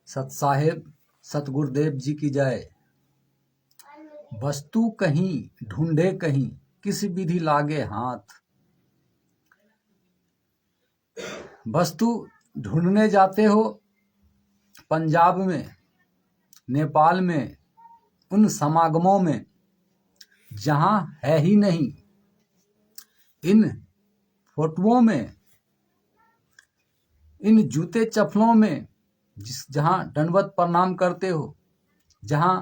सत साहेब सतगुरुदेव जी की जय। वस्तु कहीं ढूंढे कहीं किस विधि लागे हाथ। वस्तु ढूंढने जाते हो पंजाब में, नेपाल में, उन समागमों में जहां है ही नहीं। इन फोटुओं में, इन जूते चप्पलों में जहां दंडवत प्रणाम करते हो, जहां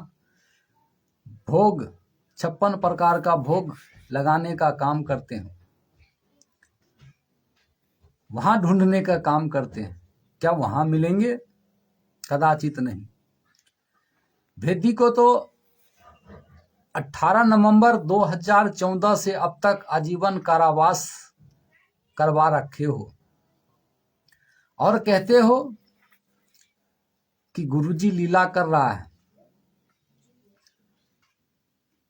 भोग 56 प्रकार का भोग लगाने का काम करते हैं, वहां ढूंढने का काम करते हैं। क्या वहां मिलेंगे? कदाचित नहीं। भेदी को तो 18 नवंबर 2014 से अब तक आजीवन कारावास करवा रखे हो और कहते हो कि गुरुजी लीला कर रहा है,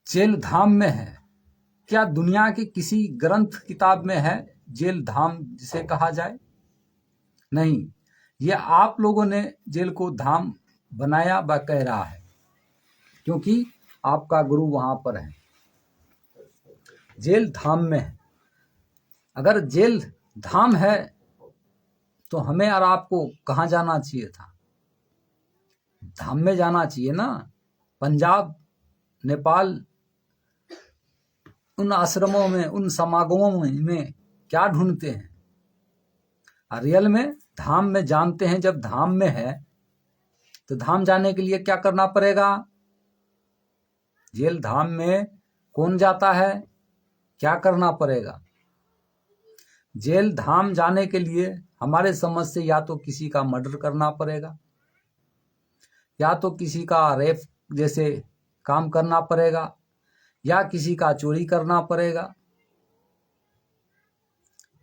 जेल धाम में है। क्या दुनिया के किसी ग्रंथ किताब में है जेल धाम जिसे कहा जाए? नहीं, ये आप लोगों ने जेल को धाम बनाया व कह रहा है, क्योंकि आपका गुरु वहां पर है, जेल धाम में है। अगर जेल धाम है तो हमें और आपको कहाँ जाना चाहिए था? धाम में जाना चाहिए ना। पंजाब, नेपाल, उन आश्रमों में, उन समागमों में क्या ढूंढते हैं? रियल में धाम में जानते हैं। जब धाम में है तो धाम जाने के लिए क्या करना पड़ेगा? जेल धाम में कौन जाता है? क्या करना पड़ेगा? जेल धाम जाने के लिए हमारे समझ से या तो किसी का मर्डर करना पड़ेगा, या तो किसी का रेप जैसे काम करना पड़ेगा, या किसी का चोरी करना पड़ेगा,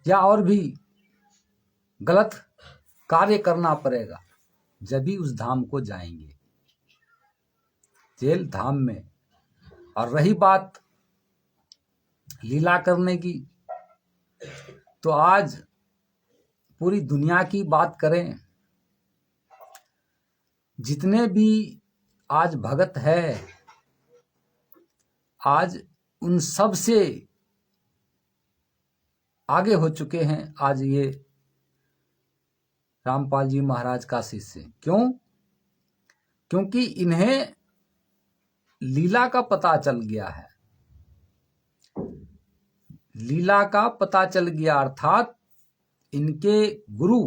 या और भी गलत कार्य करना पड़ेगा, जब भी उस धाम को जाएंगे, जेल धाम में। और रही बात लीला करने की, तो आज पूरी दुनिया की बात करें, जितने भी आज भगत है, आज उन सब से आगे हो चुके हैं आज ये रामपाल जी महाराज का शिष्य। क्यों? क्योंकि इन्हें लीला का पता चल गया है। लीला का पता चल गया, अर्थात इनके गुरु,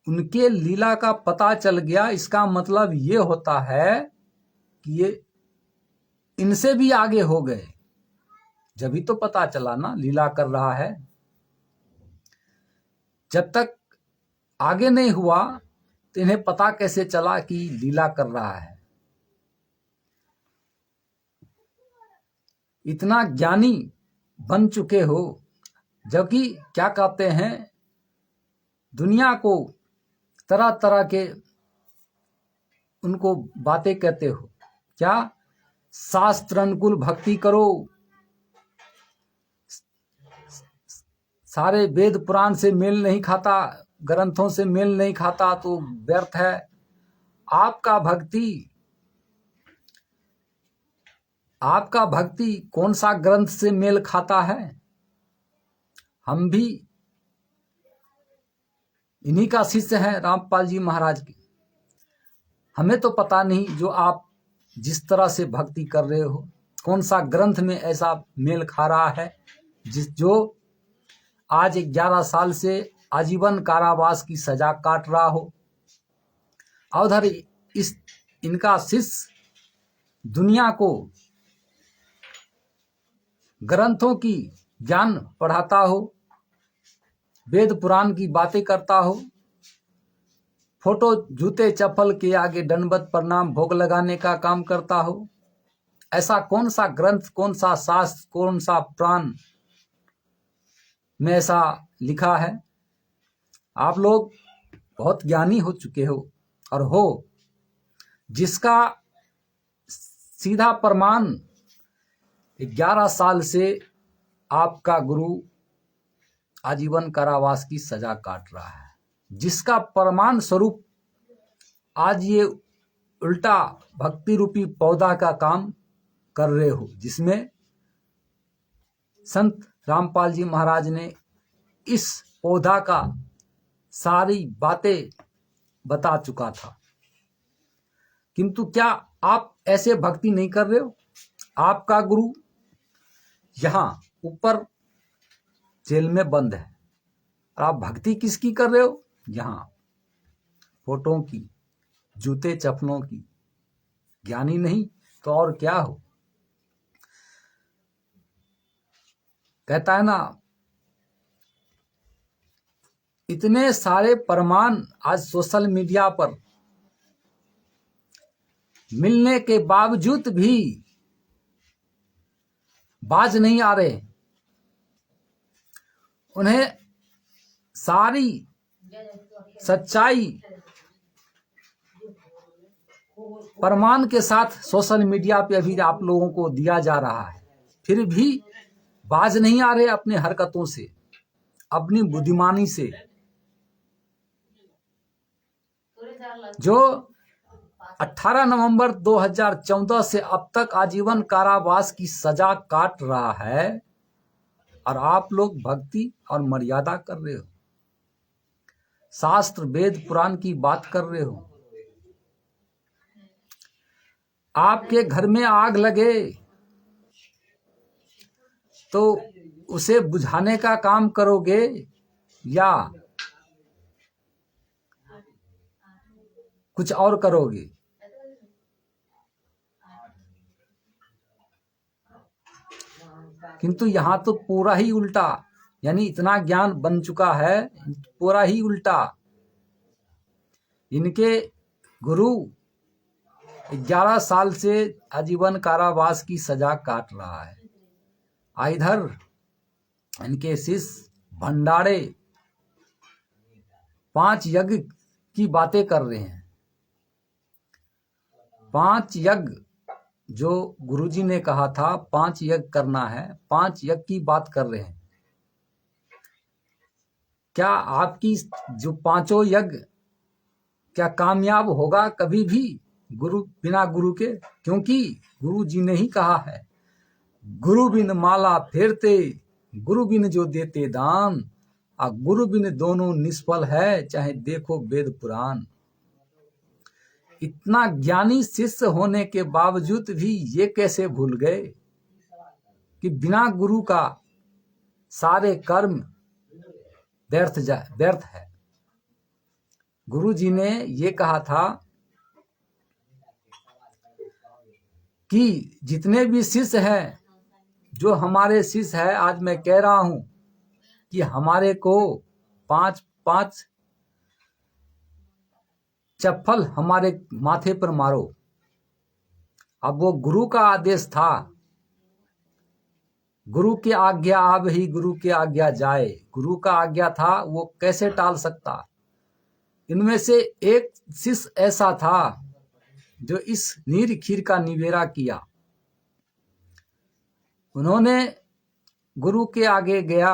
उनके लीला का पता चल गया। इसका मतलब ये होता है कि ये इनसे भी आगे हो गए। जब ही तो पता चला ना लीला कर रहा है। जब तक आगे नहीं हुआ तो इन्हें पता कैसे चला कि लीला कर रहा है? इतना ज्ञानी बन चुके हो, जबकि क्या कहते हैं, दुनिया को तरह तरह के उनको बातें कहते हो। क्या? शास्त्र अनुकूल भक्ति करो, सारे वेद पुराण से मेल नहीं खाता, ग्रंथों से मेल नहीं खाता तो व्यर्थ है। आपका भक्ति कौन सा ग्रंथ से मेल खाता है? हम भी इन्हीं का शिष्य हैं, रामपाल जी महाराज के। हमें तो पता नहीं जो आप जिस तरह से भक्ति कर रहे हो, कौन सा ग्रंथ में ऐसा मेल खा रहा है जो आज 11 साल से आजीवन कारावास की सजा काट रहा हो। और उधर इनका शिष्य दुनिया को ग्रंथों की ज्ञान पढ़ाता हो, वेद पुराण की बातें करता हो, फोटो जूते चप्पल के आगे दंडवत प्रणाम भोग लगाने का काम करता हो। ऐसा कौन सा ग्रंथ, कौन सा शास्त्र, कौन सा पुराण में ऐसा लिखा है? आप लोग बहुत ज्ञानी हो चुके हो, और हो जिसका सीधा प्रमाण 11 साल से आपका गुरु आजीवन कारावास की सजा काट रहा है, जिसका प्रमाण स्वरूप आज ये उल्टा भक्ति रूपी पौधा का काम कर रहे हो, जिसमें संत रामपाल जी महाराज ने इस पौधा का सारी बातें बता चुका था। किंतु क्या आप ऐसे भक्ति नहीं कर रहे हो? आपका गुरु यहां ऊपर जेल में बंद है और आप भक्ति किसकी कर रहे हो? यहां फोटो की, जूते चप्पलों की। ज्ञानी नहीं तो और क्या हो? कहता है ना, इतने सारे प्रमाण आज सोशल मीडिया पर मिलने के बावजूद भी बाज नहीं आ रहे। उन्हें सारी सच्चाई प्रमाण के साथ सोशल मीडिया पे अभी आप लोगों को दिया जा रहा है, फिर भी बाज नहीं आ रहे अपने हरकतों से, अपनी बुद्धिमानी से। जो 18 नवंबर 2014 से अब तक आजीवन कारावास की सजा काट रहा है और आप लोग भक्ति और मर्यादा कर रहे हो, शास्त्र वेद पुराण की बात कर रहे हो। आपके घर में आग लगे तो उसे बुझाने का काम करोगे या कुछ और करोगे? किंतु यहां तो पूरा ही उल्टा, यानी इतना ज्ञान बन चुका है, पूरा ही उल्टा। इनके गुरु 11 साल से आजीवन कारावास की सजा काट रहा है। इधर इनके शिष्य भंडारे 5 यज्ञ की बातें कर रहे हैं। 5 यज्ञ जो गुरुजी ने कहा था 5 यज्ञ करना है, 5 यज्ञ की बात कर रहे हैं। क्या आपकी जो 5 यज्ञ क्या कामयाब होगा कभी भी गुरु बिना गुरु के? क्योंकि गुरु जी ने ही कहा है, गुरु बिन माला फेरते, गुरु बिन जो देते दान, और गुरु बिन दोनों निष्फल है, चाहे देखो वेद पुराण। इतना ज्ञानी शिष्य होने के बावजूद भी ये कैसे भूल गए कि बिना गुरु का सारे कर्म व्यर्थ है। गुरु जी ने ये कहा था कि जितने भी शिष्य हैं, जो हमारे शिष्य है, आज मैं कह रहा हूं कि हमारे को 5 चप्पल हमारे माथे पर मारो। अब वो गुरु का आदेश था, गुरु की आज्ञा अब ही गुरु की आज्ञा जाए, गुरु का आज्ञा था, वो कैसे टाल सकता? इनमें से एक शिष्य ऐसा था जो इस नीर खीर का निवेरा किया। उन्होंने गुरु के आगे गया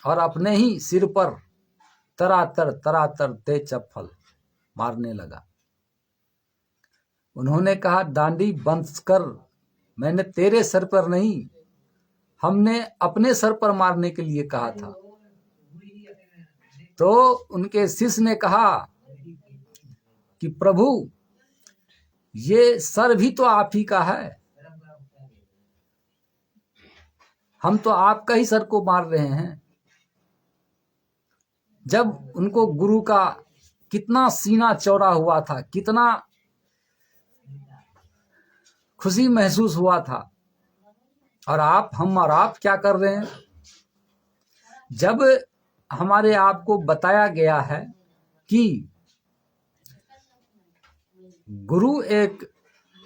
और अपने ही सिर पर तरातर ते चप्पल मारने लगा। उन्होंने कहा, डांडी बंद कर, मैंने तेरे सर पर नहीं, हमने अपने सर पर मारने के लिए कहा था। तो उनके शिष्य ने कहा कि प्रभु, ये सर भी तो आप ही का है, हम तो आपका ही सर को मार रहे हैं। जब उनको गुरु का कितना सीना चौड़ा हुआ था, कितना खुशी महसूस हुआ था, और हम और आप क्या कर रहे हैं? जब हमारे आप को बताया गया है कि गुरु एक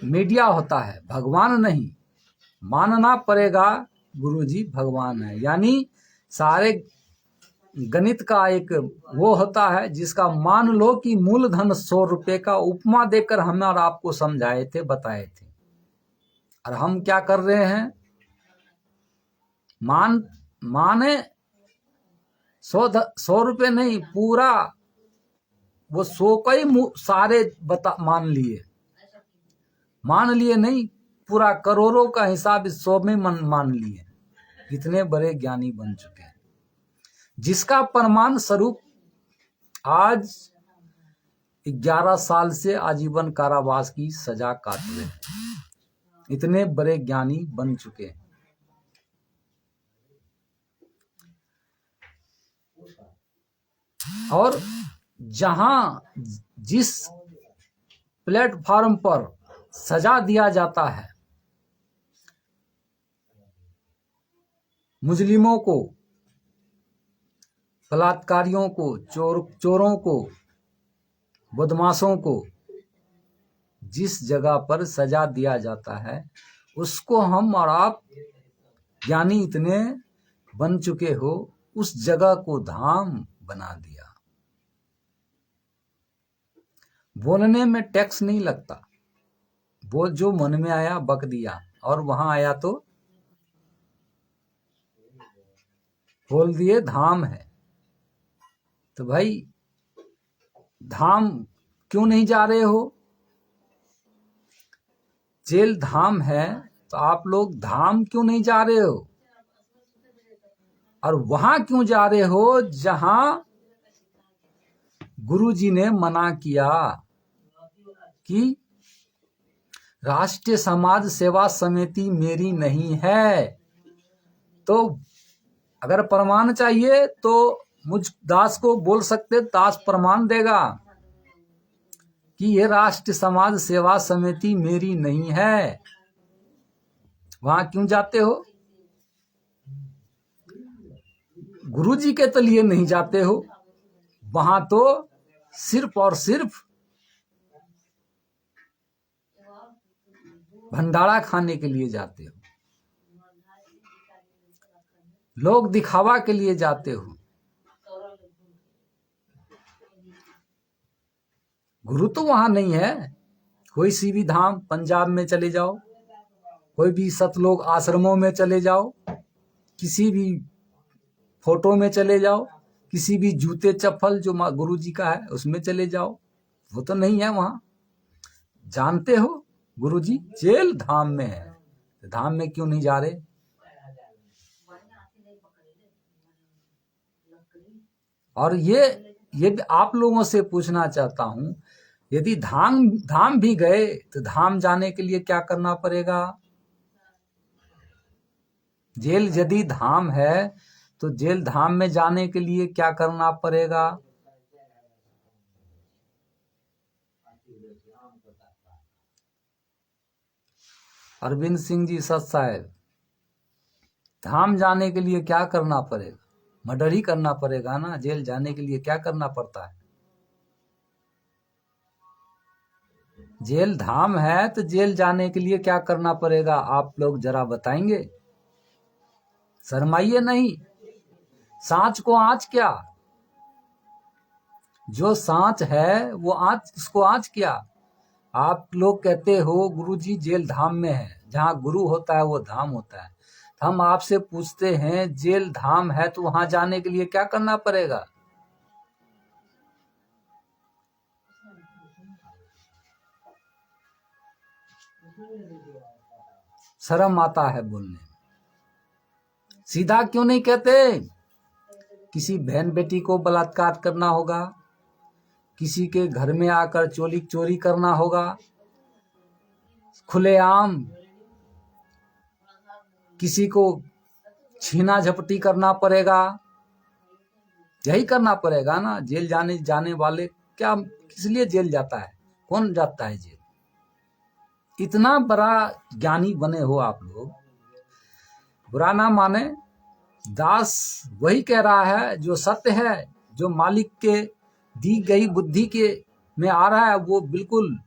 मीडिया होता है, भगवान नहीं, मानना पड़ेगा गुरु जी भगवान है। यानी सारे गणित का एक वो होता है जिसका मान लो कि मूलधन 100 रुपए का उपमा देकर हम और आपको समझाए थे, बताए थे। और हम क्या कर रहे हैं? माने 100 रुपए नहीं, पूरा वो 100 का ही सारे मान लिए नहीं, पूरा करोड़ों का हिसाब इस 100 में मान लिए। इतने बड़े ज्ञानी बन चुके हैं, जिसका प्रमाण स्वरूप आज 11 साल से आजीवन कारावास की सजा काट रहे हैं। इतने बड़े ज्ञानी बन चुके हैं। और जहां जिस प्लेटफॉर्म पर सजा दिया जाता है मुजरिमों को, बलात्कारियों को, चोरों को, बदमाशों को, जिस जगह पर सजा दिया जाता है उसको हम और आप ज्ञानी इतने बन चुके हो, उस जगह को धाम बना दिया। बोलने में टैक्स नहीं लगता, बोल जो मन में आया बक दिया, और वहां आया तो बोल दिए धाम है। तो भाई धाम क्यों नहीं जा रहे हो? जेल धाम है तो आप लोग धाम क्यों नहीं जा रहे हो? और वहां क्यों जा रहे हो जहां गुरुजी ने मना किया कि राष्ट्रीय समाज सेवा समिति मेरी नहीं है? तो अगर प्रमाण चाहिए तो मुझ दास को बोल सकते, दास प्रमाण देगा कि ये राष्ट्रीय समाज सेवा समिति मेरी नहीं है। वहां क्यों जाते हो? गुरुजी के तो लिए नहीं जाते हो, वहां तो सिर्फ और सिर्फ भंडारा खाने के लिए जाते हो, लोग दिखावा के लिए जाते हो। गुरु तो वहां नहीं है। कोई सी भी धाम, पंजाब में चले जाओ, कोई भी सतलोक आश्रमों में चले जाओ, किसी भी फोटो में चले जाओ, किसी भी जूते चप्पल जो गुरु जी का है उसमें चले जाओ, वो तो नहीं है वहां। जानते हो गुरु जी जेल धाम में है, धाम में क्यों नहीं जा रहे? और ये आप लोगों से पूछना चाहता हूं, यदि धाम भी गए तो धाम जाने के लिए क्या करना पड़ेगा? जेल यदि धाम है तो जेल धाम में जाने के लिए क्या करना पड़ेगा? अरविंद सिंह जी सत साहेब, धाम जाने के लिए क्या करना पड़ेगा? मर्डर ही करना पड़ेगा ना। जेल जाने के लिए क्या करना पड़ता है? जेल धाम है तो जेल जाने के लिए क्या करना पड़ेगा? आप लोग जरा बताएंगे? शर्माइए नहीं। सांच को आंच क्या? जो सांच है वो आंच, उसको आंच क्या? आप लोग कहते हो गुरुजी जेल धाम में है, जहां गुरु होता है वो धाम होता है। हम आपसे पूछते हैं जेल धाम है तो वहां जाने के लिए क्या करना पड़ेगा? शर्म आता है बोलने। सीधा क्यों नहीं कहते? किसी बहन बेटी को बलात्कार करना होगा, किसी के घर में आकर चोरी करना होगा, खुलेआम किसी को छीना झपटी करना पड़ेगा, यही करना पड़ेगा ना। जेल जाने वाले क्या किस लिए जेल जाता है? कौन जाता है जेल? इतना बड़ा ज्ञानी बने हो आप लोग, बुरा ना माने, दास वही कह रहा है जो सत्य है, जो मालिक के दी गई बुद्धि के में आ रहा है, वो बिल्कुल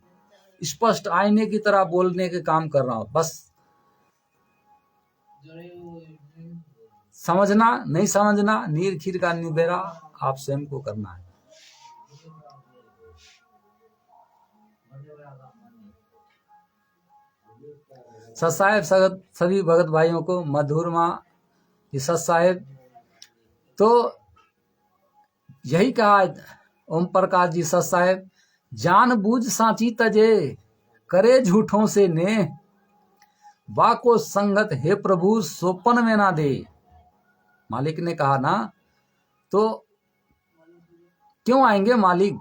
स्पष्ट आईने की तरह बोलने के काम कर रहा हूं। बस समझना नहीं समझना नीर खीर का निबेरा आप स्वयं को करना है। सत साहेब सभी भगत भाइयों को मधुर माँ सत साहेब तो यही कहा ओम प्रकाश जी सत साहेब, जान बूझ सांची तजे, करे झूठों से ने, बाको संगत हे प्रभु सोपन में ना दे। मालिक ने कहा ना, तो क्यों आएंगे मालिक?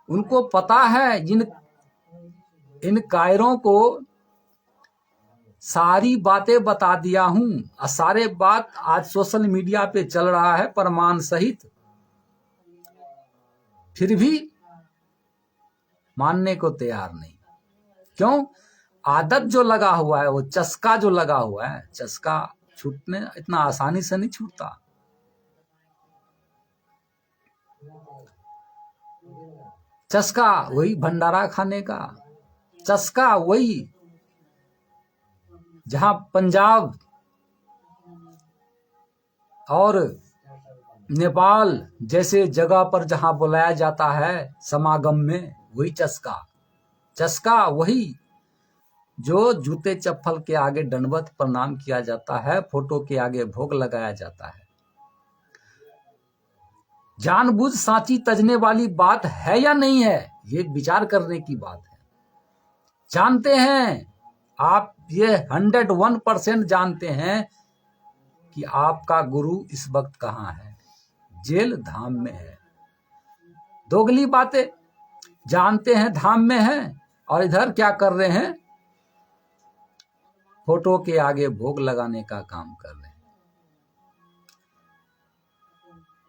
उनको पता है, इन कायरों को सारी बातें बता दिया हूं, और सारे बात आज सोशल मीडिया पे चल रहा है प्रमाण सहित, फिर भी मानने को तैयार नहीं। क्यों? आदत जो लगा हुआ है, वो चस्का जो लगा हुआ है, चस्का छूटने इतना आसानी से नहीं छूटता। चस्का वही भंडारा खाने का, चस्का वही जहां पंजाब और नेपाल जैसे जगह पर जहां बुलाया जाता है समागम में, वही चस्का वही जो जूते चप्पल के आगे दंडवत प्रणाम किया जाता है, फोटो के आगे भोग लगाया जाता है। जानबूझ सांची तजने वाली बात है या नहीं है, ये विचार करने की बात है। जानते हैं आप, ये 101% जानते हैं कि आपका गुरु इस वक्त कहां है, जेल धाम में है। दोगली बातें, जानते हैं धाम में है और इधर क्या कर रहे हैं, फोटो के आगे भोग लगाने का काम कर रहे हैं।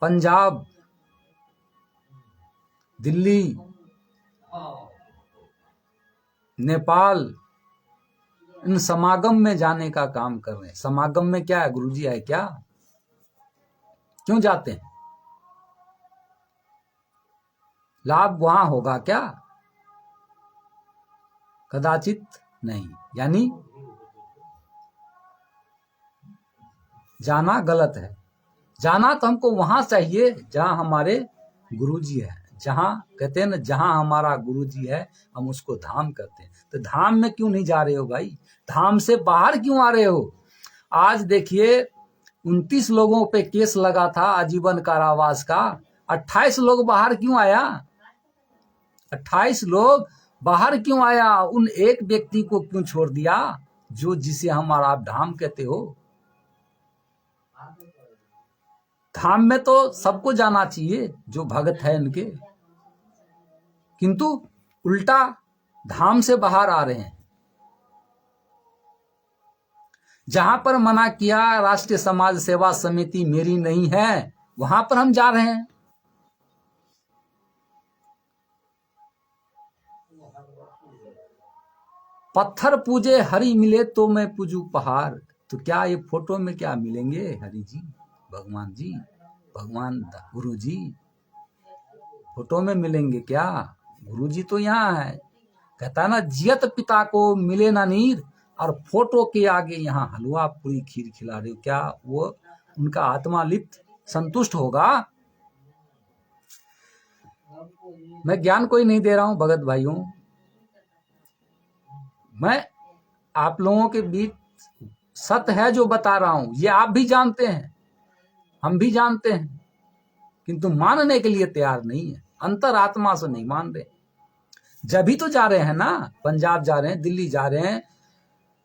पंजाब, दिल्ली, नेपाल, इन समागम में जाने का काम कर रहे हैं। समागम में क्या है, गुरुजी है क्या? क्यों जाते हैं? लाभ वहां होगा क्या? कदाचित नहीं। यानी जाना गलत है। जाना तो हमको वहां चाहिए जहां हमारे गुरुजी है, जहां कहते हैं ना, जहां हमारा गुरुजी है हम उसको धाम कहते हैं। तो धाम में क्यों नहीं जा रहे हो भाई? धाम से बाहर क्यों आ रहे हो? आज देखिए 29 लोगों पे केस लगा था आजीवन कारावास का, 28 लोग बाहर क्यों आया? 28 लोग बाहर क्यों आया? उन एक व्यक्ति को क्यों छोड़ दिया जो जिसे हमारा आप धाम कहते हो? धाम में तो सबको जाना चाहिए जो भगत है इनके, किंतु उल्टा धाम से बाहर आ रहे हैं। जहां पर मना किया राष्ट्रीय समाज सेवा समिति मेरी नहीं है, वहां पर हम जा रहे हैं। पत्थर पूजे हरि मिले तो मैं पूजू पहाड़। तो क्या ये फोटो में क्या मिलेंगे हरि जी, भगवान जी, भगवान गुरु जी फोटो में मिलेंगे क्या? गुरु जी तो यहाँ है। कहता है ना, जियत पिता को मिले ना नीर, और फोटो के आगे यहाँ हलवा पूरी खीर खिला रहे हो। क्या वो उनका आत्मा लिप्त संतुष्ट होगा? मैं ज्ञान कोई नहीं दे रहा हूं भगत भाइयों, मैं आप लोगों के बीच सत्य है जो बता रहा हूं। ये आप भी जानते हैं, हम भी जानते हैं, किंतु मानने के लिए तैयार नहीं है, अंतरात्मा से नहीं मान रहे। जब भी तो जा रहे हैं ना, पंजाब जा रहे हैं, दिल्ली जा रहे हैं,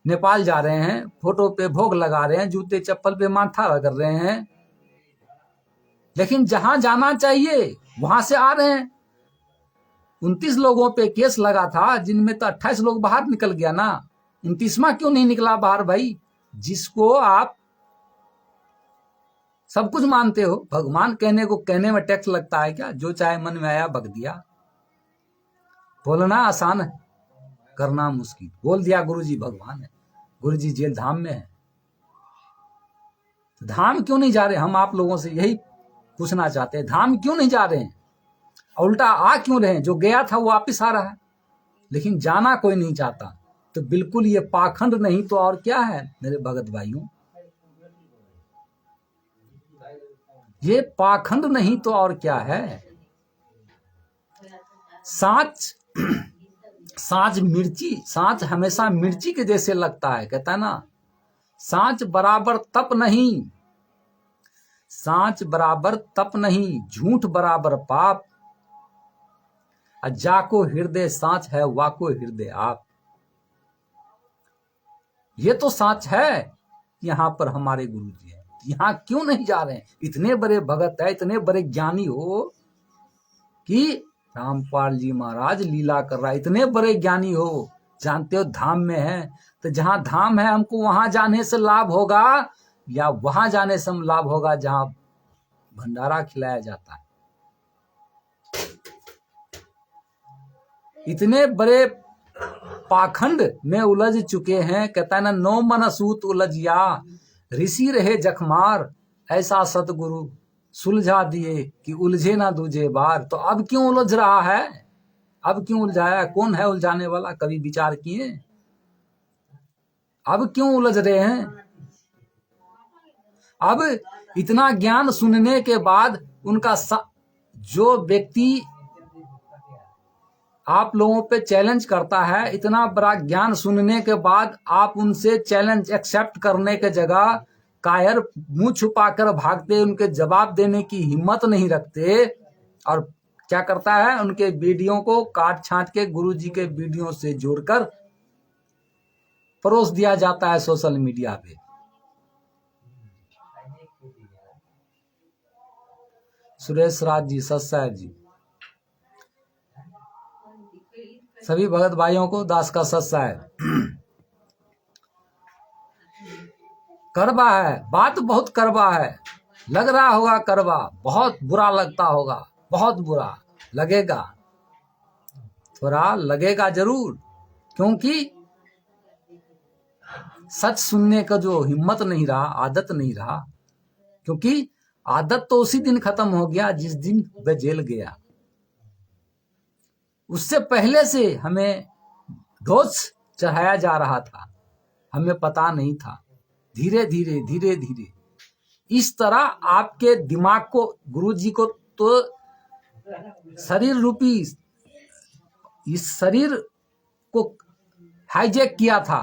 नेपाल जा रहे हैं, फोटो पे भोग लगा रहे हैं, जूते चप्पल पे माथा रगड़ रहे हैं, लेकिन जहां जाना चाहिए वहां से आ रहे हैं। 29 लोगों पे केस लगा था, जिनमें तो 28 लोग बाहर निकल गया ना। 29वां क्यों नहीं निकला बाहर भाई? जिसको आप सब कुछ मानते हो, भगवान कहने में टैक्स लगता है क्या? जो चाहे मन में आया बक दिया। बोलना आसान है, करना मुश्किल। बोल दिया गुरुजी भगवान है, गुरुजी जेल धाम में है। धाम क्यों नहीं जा रहे? हम आप लोगों से यही पूछना चाहते हैं, धाम क्यों नहीं जा रहे हैं? उल्टा आ क्यों रहे हैं? जो गया था वो वापिस आ रहा है, लेकिन जाना कोई नहीं चाहता। तो बिल्कुल ये पाखंड नहीं तो और क्या है मेरे भगत भाइयों? ये पाखंड नहीं तो और क्या है? सांच हमेशा मिर्ची के जैसे लगता है। कहता है ना, सांच बराबर तप नहीं, सांच बराबर तप नहीं, झूठ बराबर पाप, जाको हृदय सांच है, वाको हृदय आप। ये तो सांच है, यहां पर हमारे गुरु जी हैं, यहां क्यों नहीं जा रहे हैं? इतने बड़े भगत है, इतने बड़े ज्ञानी हो कि रामपाल जी महाराज लीला कर रहा है, इतने बड़े ज्ञानी हो, जानते हो धाम में है, तो जहां धाम है हमको वहां जाने से लाभ होगा या वहां जाने से हम लाभ होगा जहां भंडारा खिलाया जाता है? इतने बड़े पाखंड में उलझ चुके हैं। कहता है ना, नो मन सूत उलझिया, ऋषि रहे जखमार, ऐसा सतगुरु सुलझा दिए कि उलझे ना दूजे बार। तो अब क्यों उलझ रहा है? अब क्यों उलझाया? कौन है उलझाने वाला? कभी विचार किए? अब क्यों उलझ रहे हैं? अब इतना ज्ञान सुनने के बाद उनका जो व्यक्ति आप लोगों पे चैलेंज करता है, इतना बड़ा ज्ञान सुनने के बाद आप उनसे चैलेंज एक्सेप्ट करने के जगह कायर मुंह छुपाकर भागते, उनके जवाब देने की हिम्मत नहीं रखते, और क्या करता है, उनके वीडियो को काट छांट के गुरुजी के वीडियो से जोड़कर परोस दिया जाता है सोशल मीडिया पे। सुरेश राज जी, सत्साहेब जी, सभी भगत भाइयों को दास का सत्साहेब। करवा है, बात बहुत करवा है, लग रहा होगा करवा, बहुत बुरा लगता होगा, बहुत बुरा लगेगा, थोड़ा लगेगा जरूर, क्योंकि सच सुनने का जो हिम्मत नहीं रहा, आदत नहीं रहा, क्योंकि आदत तो उसी दिन खत्म हो गया जिस दिन वह जेल गया। उससे पहले से हमें डोज चढ़ाया जा रहा था, हमें पता नहीं था। धीरे धीरे धीरे धीरे इस तरह आपके दिमाग को गुरुजी को तो शरीर रूपी इस शरीर को हाईजैक किया था,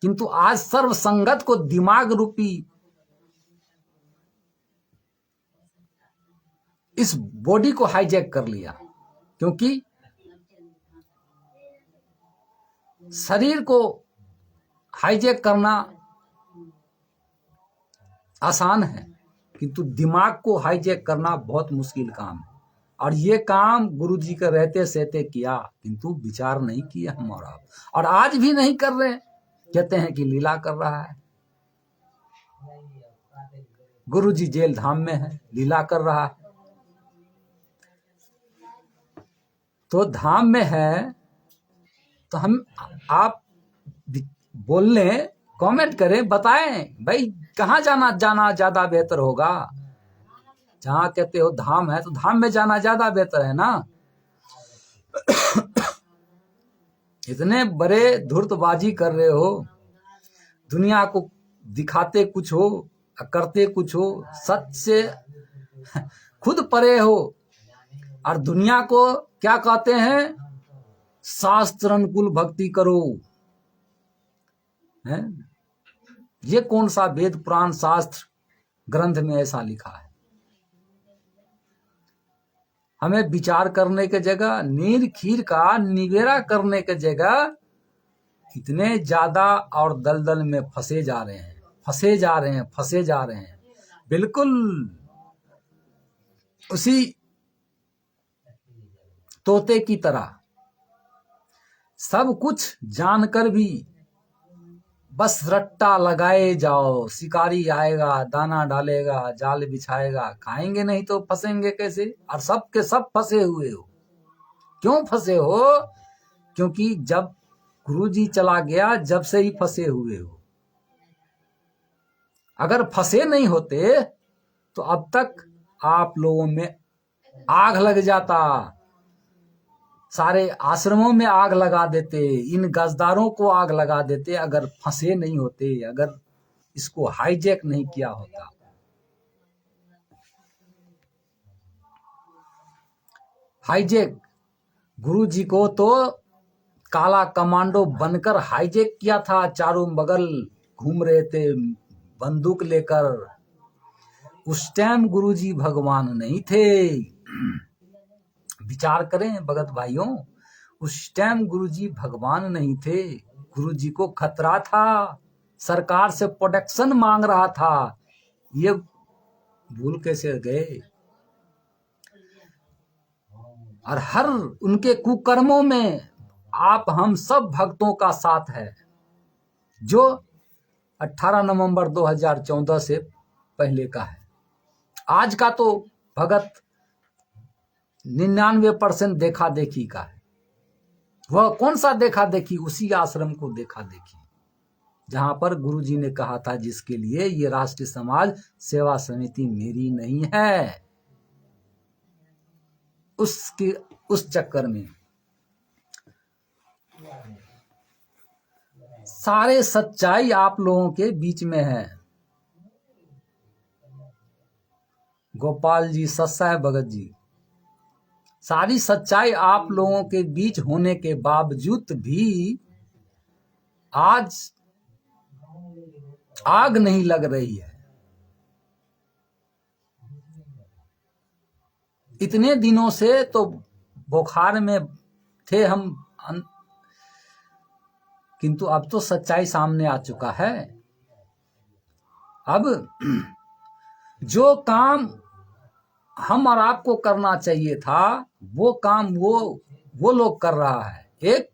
किंतु आज सर्व संगत को दिमाग रूपी इस बॉडी को हाईजैक कर लिया, क्योंकि शरीर को हाईजैक करना आसान है, किंतु दिमाग को हाईजैक करना बहुत मुश्किल काम है। और ये काम गुरुजी के रहते सहते किया, किंतु विचार नहीं किया हम और आप, और आज भी नहीं कर रहे। कहते हैं कि लीला कर रहा है। गुरुजी जेल धाम में है, लीला कर रहा है। तो धाम में है तो हम आप बोल लें, कमेंट करें, बताएं भाई कहाँ जाना ज्यादा बेहतर होगा। जहां कहते हो धाम है तो धाम में जाना ज्यादा बेहतर है ना। इतने बड़े धूर्तबाजी कर रहे हो, दुनिया को दिखाते कुछ हो करते कुछ हो, सच से खुद परे हो, और दुनिया को क्या कहते हैं, शास्त्र अनुकूल भक्ति करो। है ये कौन सा वेद पुराण शास्त्र ग्रंथ में ऐसा लिखा है? हमें विचार करने के जगह, नीर खीर का निवेरा करने के जगह इतने ज्यादा और दलदल में फंसे जा रहे हैं, फंसे जा रहे हैं, फंसे जा रहे हैं। बिल्कुल उसी तोते की तरह सब कुछ जानकर भी बस रट्टा लगाए जाओ। शिकारी आएगा, दाना डालेगा, जाल बिछाएगा, खाएंगे नहीं तो फंसेंगे कैसे? और सब के सब फंसे हुए हो। क्यों फंसे हो? क्योंकि जब गुरुजी चला गया, जब से ही फंसे हुए हो। अगर फंसे नहीं होते तो अब तक आप लोगों में आग लग जाता, सारे आश्रमों में आग लगा देते, इन गजदारों को आग लगा देते, अगर फंसे नहीं होते, अगर इसको हाईजैक नहीं किया होता। हाईजैक गुरुजी को तो काला कमांडो बनकर हाईजैक किया था, चारों बगल घूम रहे थे बंदूक लेकर, उस टाइम गुरुजी भगवान नहीं थे। विचार करें भगत भाइयों, उस टाइम गुरुजी भगवान नहीं थे। गुरुजी को खतरा था, सरकार से प्रोटेक्शन मांग रहा था। ये भूल कैसे गए? और हर उनके कुकर्मों में आप हम सब भक्तों का साथ है, जो 18 नवंबर 2014 से पहले का है। आज का तो भगत 99% देखा देखी का है। वह कौन सा देखा देखी? उसी आश्रम को देखा देखी जहां पर गुरुजी ने कहा था, जिसके लिए ये राष्ट्रीय समाज सेवा समिति मेरी नहीं है। उस चक्कर में सारे सच्चाई आप लोगों के बीच में है। गोपाल जी, सस्सा है भगत जी, सारी सच्चाई आप लोगों के बीच होने के बावजूद भी आज आग नहीं लग रही है। इतने दिनों से तो बुखार में थे हम, किंतु अब तो सच्चाई सामने आ चुका है। अब जो काम हम और आपको करना चाहिए था, वो काम वो लोग कर रहा है। एक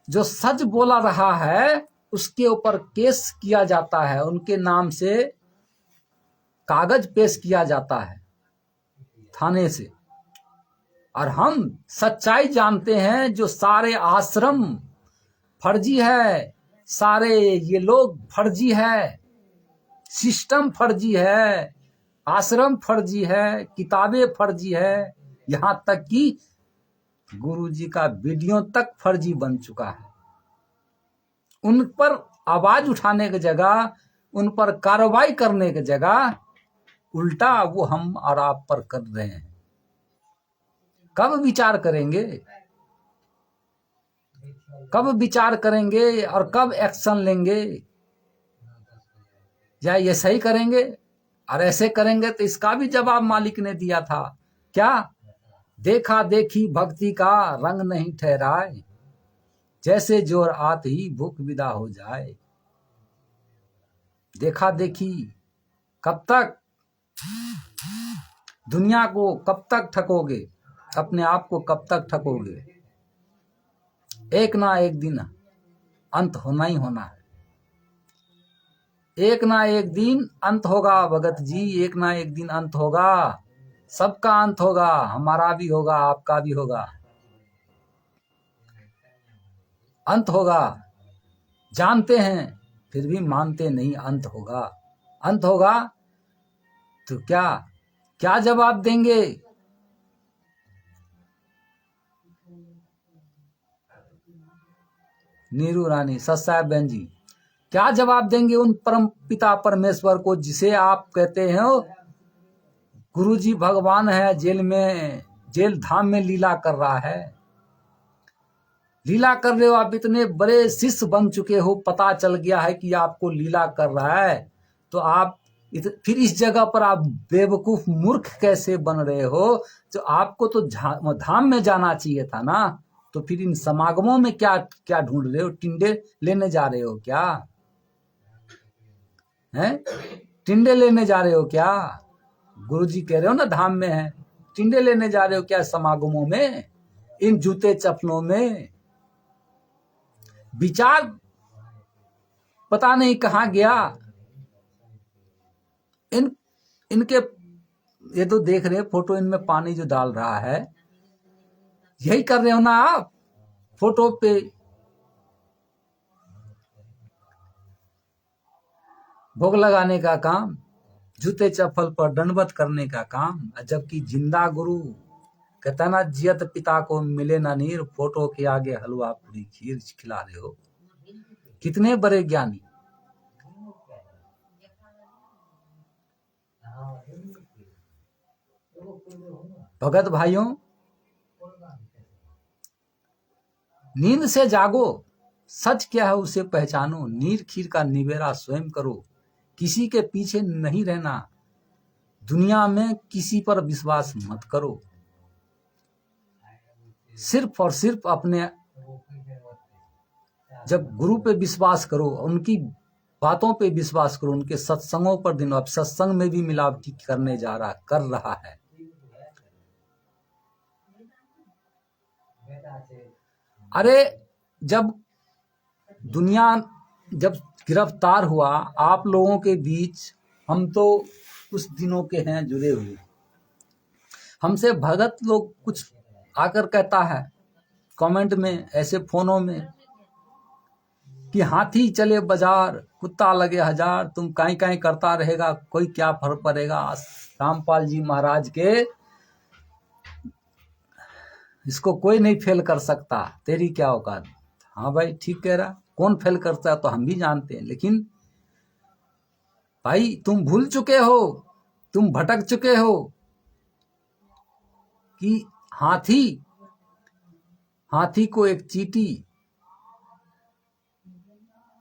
जो सच बोला रहा है उसके ऊपर केस किया जाता है, उनके नाम से कागज पेश किया जाता है थाने से। और हम सच्चाई जानते हैं, जो सारे आश्रम फर्जी है, सारे ये लोग फर्जी है, सिस्टम फर्जी है, आश्रम फर्जी है, किताबें फर्जी है, यहां तक कि गुरुजी का वीडियो तक फर्जी बन चुका है। उन पर आवाज उठाने की जगह, उन पर कार्रवाई करने की जगह उल्टा वो हम और आप पर कर रहे हैं। कब विचार करेंगे? कब विचार करेंगे और कब एक्शन लेंगे? या ये सही करेंगे? और ऐसे करेंगे तो इसका भी जवाब मालिक ने दिया था, क्या? देखा देखी भक्ति का रंग नहीं ठहराए, जैसे जोर आत ही भूख विदा हो जाए। देखा देखी कब तक? दुनिया को कब तक ठगोगे? अपने आप को कब तक ठगोगे? एक ना एक दिन अंत होना ही होना है। एक ना एक दिन अंत होगा भगत जी, एक ना एक दिन अंत होगा। सबका अंत होगा, हमारा भी होगा, आपका भी होगा। अंत होगा, जानते हैं फिर भी मानते नहीं। अंत होगा, अंत होगा तो क्या जवाब देंगे? नीरू रानी, सत्साहेब बहन जी, क्या जवाब देंगे उन परम पिता परमेश्वर को जिसे आप कहते हैं गुरुजी भगवान है, जेल धाम में लीला कर रहा है। लीला कर रहे हो आप, इतने बड़े शिष्य बन चुके हो, पता चल गया है कि आपको लीला कर रहा है, तो आप फिर इस जगह पर आप बेवकूफ मूर्ख कैसे बन रहे हो? तो आपको तो धाम में जाना चाहिए था ना। तो फिर इन समागमों में क्या ढूंढ रहे हो? टिंडे लेने जा रहे हो क्या? हैं? टिंडे लेने जा रहे हो क्या? गुरुजी कह रहे हो ना धाम में है, टिंडे लेने जा रहे हो क्या समागमों में? इन जूते चप्पलों में विचार पता नहीं कहां गया। इनके ये तो देख रहे फोटो, इनमें पानी जो डाल रहा है, यही कर रहे हो ना आप फोटो पे? भोग लगाने का काम, जूते चप्पल पर दंडवत करने का काम। जबकि जिंदा गुरु कहता ना, जियत पिता को मिले ना नीर, फोटो के आगे हलवा पूरी खीर खिला रहे हो। कितने बड़े ज्ञानी। भगत भाइयों, नींद से जागो, सच क्या है उसे पहचानो, नीर खीर का निवेरा स्वयं करो, किसी के पीछे नहीं रहना। दुनिया में किसी पर विश्वास मत करो, सिर्फ और सिर्फ अपने, जब गुरु पे विश्वास करो, उनकी बातों पे विश्वास करो, उनके सत्संगों पर दिन। अब सत्संग में भी मिलावटी कर रहा है। अरे जब दुनिया गिरफ्तार हुआ आप लोगों के बीच, हम तो कुछ दिनों के हैं जुड़े हुए, हमसे भगत लोग कुछ आकर कहता है कमेंट में, ऐसे फोनों में, कि हाथी चले बाजार कुत्ता लगे हजार, तुम काई काई करता रहेगा, कोई क्या फर्क पड़ेगा, रामपाल जी महाराज के इसको कोई नहीं फेल कर सकता, तेरी क्या औकात। हाँ भाई ठीक कह रहा, कौन फेल करता है तो हम भी जानते हैं, लेकिन भाई तुम भूल चुके हो, तुम भटक चुके हो कि हाथी को एक चींटी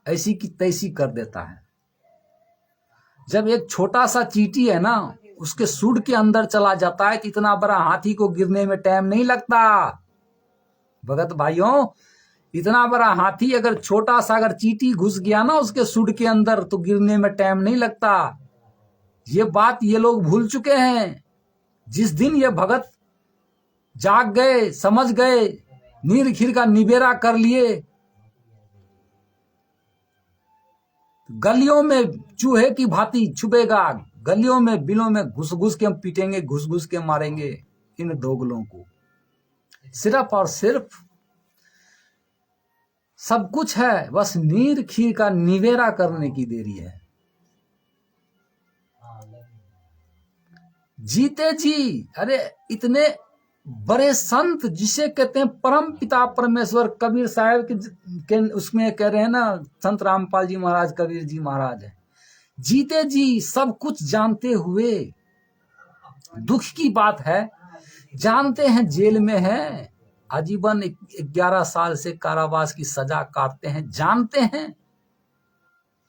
ऐसी की तैसी कर देता है। जब एक छोटा सा चींटी है ना, उसके सूंड के अंदर चला जाता है, तो इतना बड़ा हाथी को गिरने में टाइम नहीं लगता। भगत भाइयों, इतना बड़ा हाथी अगर छोटा सा अगर चींटी घुस गया ना उसके सूंड के अंदर, तो गिरने में टाइम नहीं लगता। ये बात ये लोग भूल चुके हैं। जिस दिन ये भगत जाग गए, समझ गए, नीर खीर का निबेरा कर लिए, गलियों में चूहे की भांति छुपेगा, गलियों में बिलों में घुस घुस के हम पीटेंगे, घुस घुस के मारेंगे इन दोगलों को। सिर्फ और सिर्फ सब कुछ है, बस नीर खीर का निवेरा करने की देरी है। जीते जी, अरे इतने बड़े संत जिसे कहते हैं परम पिता परमेश्वर, कबीर साहब के उसमें कह रहे हैं ना, संत रामपाल जी महाराज कबीर जी महाराज है। जीते जी सब कुछ जानते हुए, दुख की बात है, जानते हैं जेल में है, आजीवन 11 साल से कारावास की सजा काटते हैं, जानते हैं,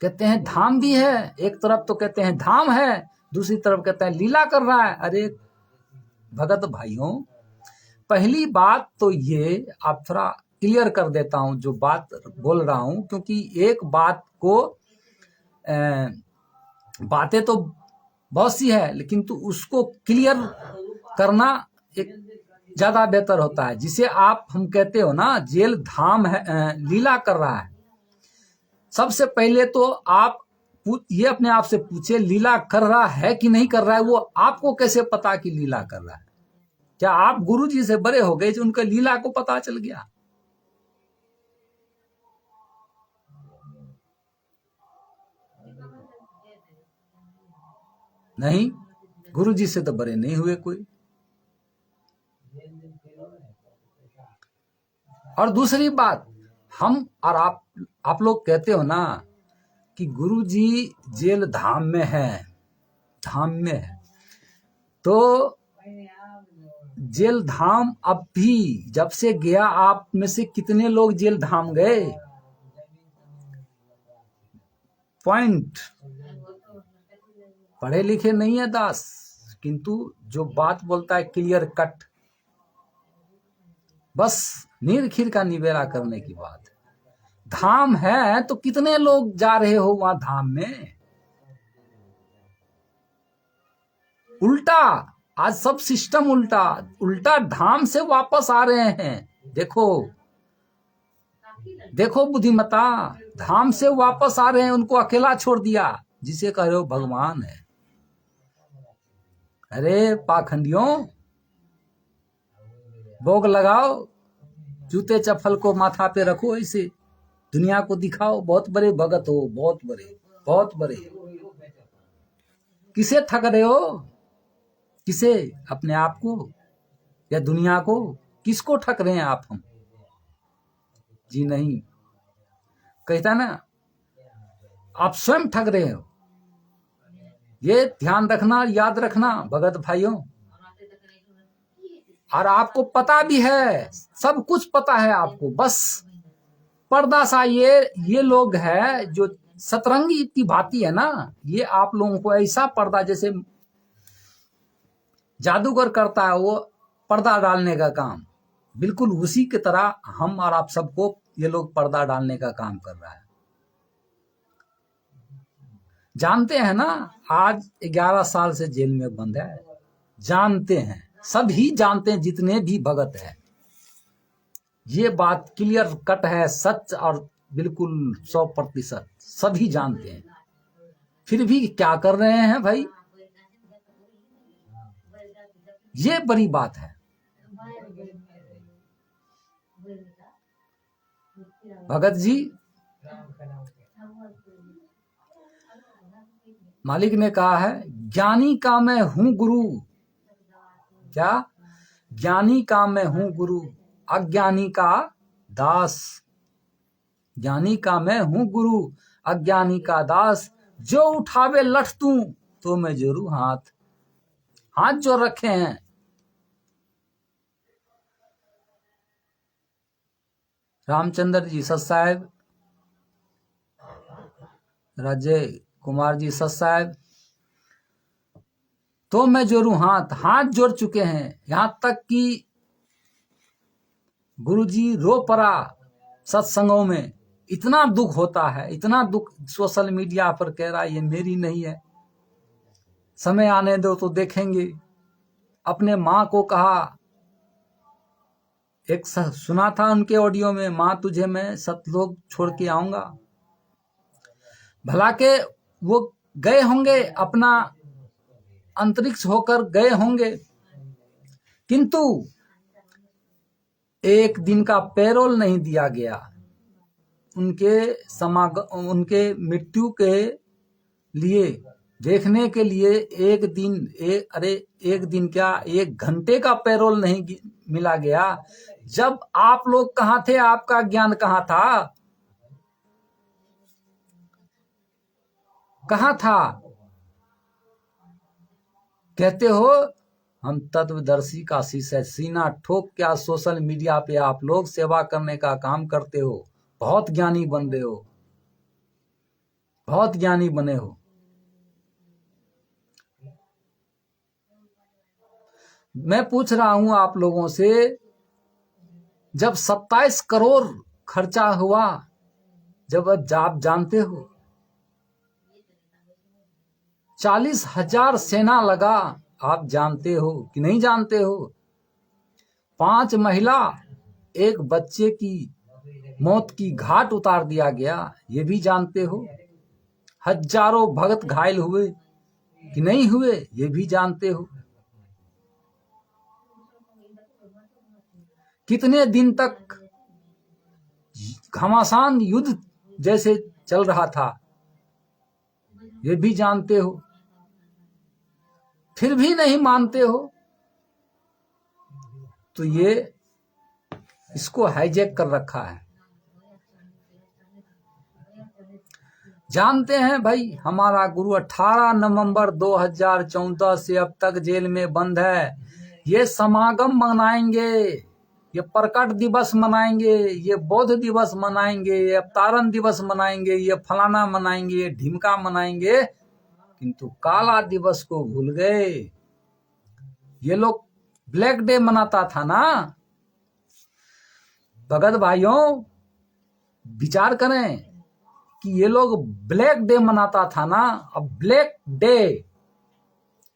कहते हैं धाम भी है, एक तरफ तो कहते हैं धाम है, दूसरी तरफ कहते हैं लीला कर रहा है। अरे भगत भाइयों, पहली बात तो ये आप थोड़ा क्लियर कर देता हूं जो बात बोल रहा हूं, क्योंकि एक बात को बातें तो बहुत सी है, लेकिन तो उसको क्लियर करना एक ज्यादा बेहतर होता है। जिसे आप हम कहते हो ना जेल धाम है, लीला कर रहा है। सबसे पहले तो आप ये अपने आप से पूछे, लीला कर रहा है कि नहीं कर रहा है। वो आपको कैसे पता कि लीला कर रहा है? क्या आप गुरु जी से बड़े हो गए जो उनका लीला को पता चल गया? नहीं, गुरु जी से तो बड़े नहीं हुए कोई। और दूसरी बात, हम और आप लोग कहते हो ना कि गुरु जी जेल धाम में है, धाम में है, तो जेल धाम अब भी जब से गया, आप में से कितने लोग जेल धाम गए? पॉइंट। पढ़े लिखे नहीं है दास, किंतु जो बात बोलता है क्लियर कट, बस नीर खीर का निबेरा करने की बात है। धाम है तो कितने लोग जा रहे हो वहां धाम में? उल्टा, आज सब सिस्टम उल्टा धाम से वापस आ रहे हैं। देखो बुद्धिमता, धाम से वापस आ रहे हैं, उनको अकेला छोड़ दिया, जिसे कह रहे हो भगवान है। अरे पाखंडियों, भोग लगाओ, जूते चप्पल को माथा पे रखो, ऐसे दुनिया को दिखाओ बहुत बड़े भगत हो, बहुत बड़े। किसे ठग रहे हो? किसे? अपने आप को या दुनिया को? किसको ठग रहे हैं आप? हम जी नहीं, कहता ना, आप स्वयं ठग रहे हो। ये ध्यान रखना, याद रखना भगत भाइयों। और आपको पता भी है, सब कुछ पता है आपको, बस पर्दा सा ये लोग है जो सतरंगी की भांति है ना, ये आप लोगों को ऐसा पर्दा, जैसे जादूगर करता है वो पर्दा डालने का काम, बिल्कुल उसी की तरह हम और आप सबको ये लोग पर्दा डालने का काम कर रहा है। जानते हैं ना, आज 11 साल से जेल में बंद है, जानते हैं, सभी जानते हैं, जितने भी भगत है, ये बात क्लियर कट है, सच और बिल्कुल 100% सभी जानते हैं। फिर भी क्या कर रहे हैं भाई, ये बड़ी बात है। भगत जी, मालिक ने कहा है, ज्ञानी का मैं हूं गुरु, क्या? ज्ञानी का मैं हूं गुरु, अज्ञानी का दास। ज्ञानी का मैं हूं गुरु, अज्ञानी का दास, जो उठावे लठ तू तो मैं जोरू हाथ। हाथ जो रखे हैं, रामचंद्र जी सत साहब, राजे कुमार जी सत साहब, तो मैं जोड़ू हाथ, हाथ जोड़ चुके हैं। यहां तक कि गुरुजी रो पड़ा सत्संगों में, इतना दुख होता है, इतना दुख। सोशल मीडिया पर कह रहा है ये मेरी नहीं है, समय आने दो तो देखेंगे। अपने माँ को कहा, एक सुना था उनके ऑडियो में, माँ तुझे मैं सतलोक छोड़ के आऊंगा। भला के वो गए होंगे, अपना अंतरिक्ष होकर गए होंगे, किंतु एक दिन का पैरोल नहीं दिया गया। उनके मृत्यु के लिए देखने के लिए एक दिन क्या, 1 घंटे का पैरोल नहीं मिला गया। जब आप लोग कहाँ थे, आपका ज्ञान कहाँ था, कहाँ था? कहते हो हम तत्वदर्शी का शीशा, सीना ठोक क्या सोशल मीडिया पे आप लोग सेवा करने का काम करते हो, बहुत ज्ञानी बन रहे हो, बहुत ज्ञानी बने हो। मैं पूछ रहा हूं आप लोगों से, जब 27 करोड़ खर्चा हुआ, जब आप जानते हो 40,000 सेना लगा, आप जानते हो कि नहीं जानते हो? 5 महिला, 1 बच्चे की मौत की घाट उतार दिया गया, ये भी जानते हो? हजारों भगत घायल हुए कि नहीं हुए, ये भी जानते हो? कितने दिन तक घमासान युद्ध जैसे चल रहा था, ये भी जानते हो? फिर भी नहीं मानते हो, तो ये इसको हाईजैक कर रखा है। जानते हैं भाई, हमारा गुरु 18 नवंबर 2014 से अब तक जेल में बंद है। ये समागम मनाएंगे, ये प्रकट दिवस मनाएंगे, ये बौद्ध दिवस मनाएंगे, ये अवतारण दिवस मनाएंगे, ये फलाना मनाएंगे, ये ढिमका मनाएंगे, किंतु काला दिवस को भूल गए। ये लोग ब्लैक डे मनाता था ना। भगत भाइयों, विचार करें कि ये लोग ब्लैक डे मनाता था ना, अब ब्लैक डे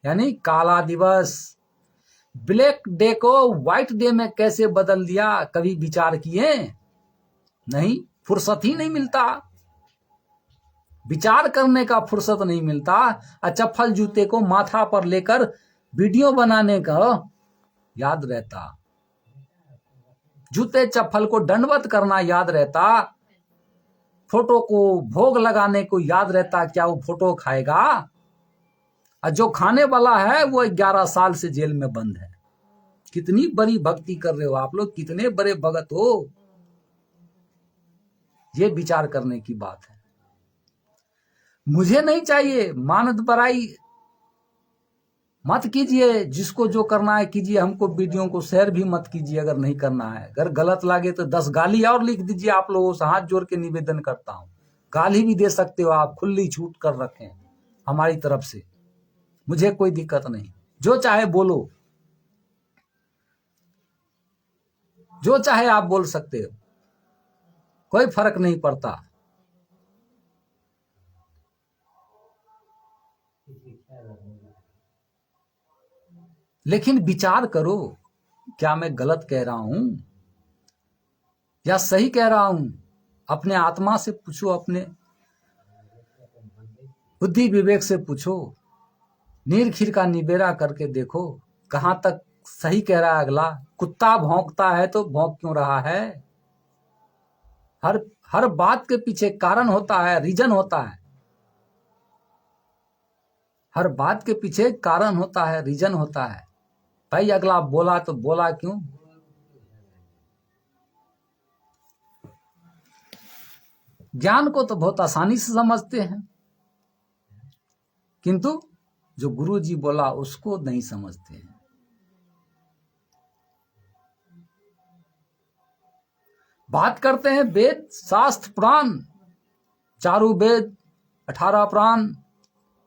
यानी काला दिवस, ब्लैक डे को व्हाइट डे में कैसे बदल दिया, कभी विचार किए? नहीं, फुर्सत ही नहीं मिलता, विचार करने का फुर्सत नहीं मिलता। चप्पल जूते को माथा पर लेकर वीडियो बनाने का याद रहता, जूते चप्पल को दंडवत करना याद रहता, फोटो को भोग लगाने को याद रहता, क्या वो फोटो खाएगा? और जो खाने वाला है वो 11 साल से जेल में बंद है। कितनी बड़ी भक्ति कर रहे हो आप लोग, कितने बड़े भगत हो, ये विचार करने की बात है। मुझे नहीं चाहिए, मानद बड़ाई मत कीजिए, जिसको जो करना है कीजिए, हमको वीडियो को शेयर भी मत कीजिए अगर नहीं करना है। अगर गलत लगे तो 10 गाली और लिख दीजिए। आप लोगों से हाथ जोड़ के निवेदन करता हूं, गाली भी दे सकते हो आप, खुली छूट कर रखें हमारी तरफ से, मुझे कोई दिक्कत नहीं। जो चाहे बोलो, जो चाहे आप बोल सकते हो, कोई फर्क नहीं पड़ता। लेकिन विचार करो, क्या मैं गलत कह रहा हूं या सही कह रहा हूं? अपने आत्मा से पूछो, अपने बुद्धि विवेक से पूछो, नीर-खीर का निबेरा करके देखो, कहां तक सही कह रहा है अगला। कुत्ता भौंकता है तो भौंक क्यों रहा है? हर बात के पीछे कारण होता है, रीजन होता है। हर बात के पीछे कारण होता है, रीजन होता है। भाई अगला बोला तो बोला क्यों? ज्ञान को तो बहुत आसानी से समझते हैं, किंतु जो गुरु जी बोला उसको नहीं समझते हैं। बात करते हैं वेद, शास्त्र, पुराण, चारों वेद, 18 पुराण,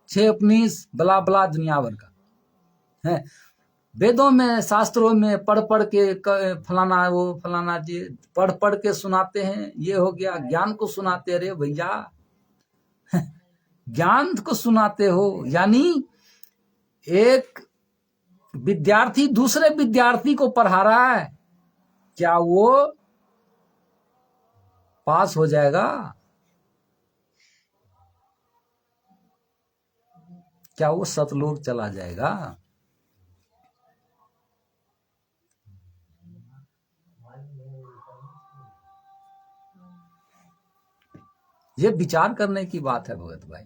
6 उपनिषद, बला बला दुनिया भर का है। वेदों में, शास्त्रों में पढ़ पढ़ के फलाना वो फलाना जी पढ़ पढ़ के सुनाते हैं। ये हो गया, ज्ञान को सुनाते। अरे भैया ज्ञान को सुनाते हो, यानी एक विद्यार्थी दूसरे विद्यार्थी को पढ़ा रहा है, क्या वो पास हो जाएगा? क्या वो सतलोक चला जाएगा? ये विचार करने की बात है भगत भाई।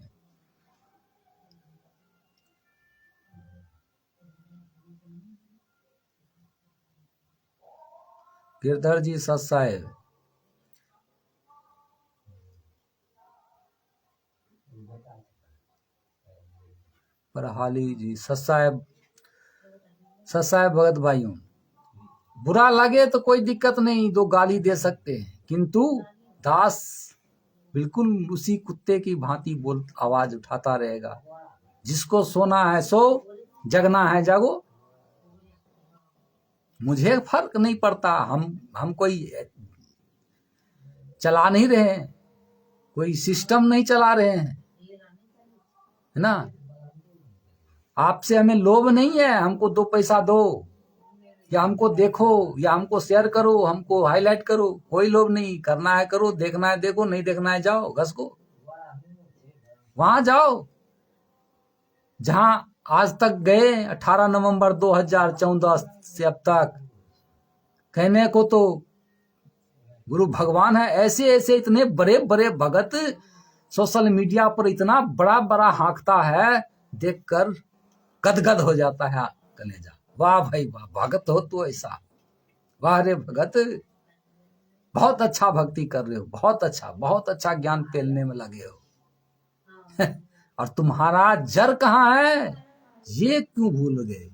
गिरधर जी सत साहेब, परहाली जी सत साहेब भगत भाइयों, बुरा लगे तो कोई दिक्कत नहीं, 2 गाली दे सकते हैं, किंतु दास बिल्कुल उसी कुत्ते की भांति बोल आवाज उठाता रहेगा। जिसको सोना है सो, जगना है जागो। मुझे फर्क नहीं पड़ता, हम कोई चला नहीं रहे हैं, कोई सिस्टम नहीं चला रहे हैं, है ना। आपसे हमें लोभ नहीं है, हमको 2 पैसा दो, या हमको देखो, या हमको शेयर करो, हमको हाईलाइट करो, कोई लोभ नहीं। करना है करो, देखना है देखो, नहीं देखना है जाओ घस को, वहां जाओ जहां आज तक गए। 18 नवंबर 2014 से अब तक कहने को तो गुरु भगवान है। ऐसे ऐसे इतने बड़े बड़े भगत सोशल मीडिया पर इतना बड़ा बड़ा हाँकता है, देखकर गदगद हो जाता है कलेजा। वाह भाई वाह, भगत हो तो ऐसा, वाह रे भगत, बहुत अच्छा भक्ति कर रहे हो, बहुत अच्छा ज्ञान पेलने में लगे हो और तुम्हारा जड़ कहाँ है ये क्यों भूल गए?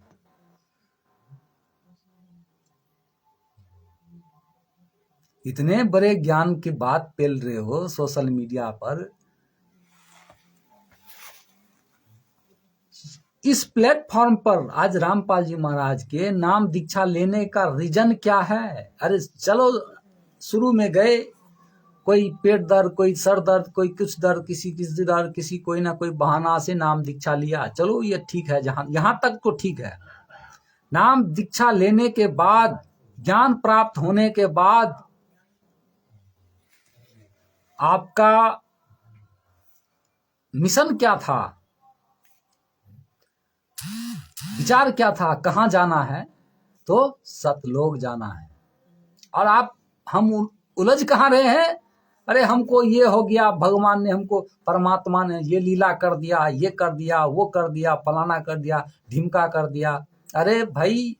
इतने बड़े ज्ञान की बात पेल रहे हो सोशल मीडिया पर। इस प्लेटफॉर्म पर आज रामपाल जी महाराज के नाम दीक्षा लेने का रीजन क्या है? अरे चलो, शुरू में गए, कोई पेट दर्द, कोई सर दर्द, कोई कुछ दर्द, किसी दर्द, किसी कोई ना कोई बहाना से नाम दीक्षा लिया, चलो ये ठीक है, यहां तक तो ठीक है। नाम दीक्षा लेने के बाद, ज्ञान प्राप्त होने के बाद आपका मिशन क्या था, विचार क्या था, कहां जाना है? तो सतलोक जाना है। और हम उलझ कहां रहे हैं? अरे हमको ये हो गया, भगवान ने हमको, परमात्मा ने ये लीला कर दिया, ये कर दिया, वो कर दिया, फलाना कर दिया, ढिमका कर दिया। अरे भाई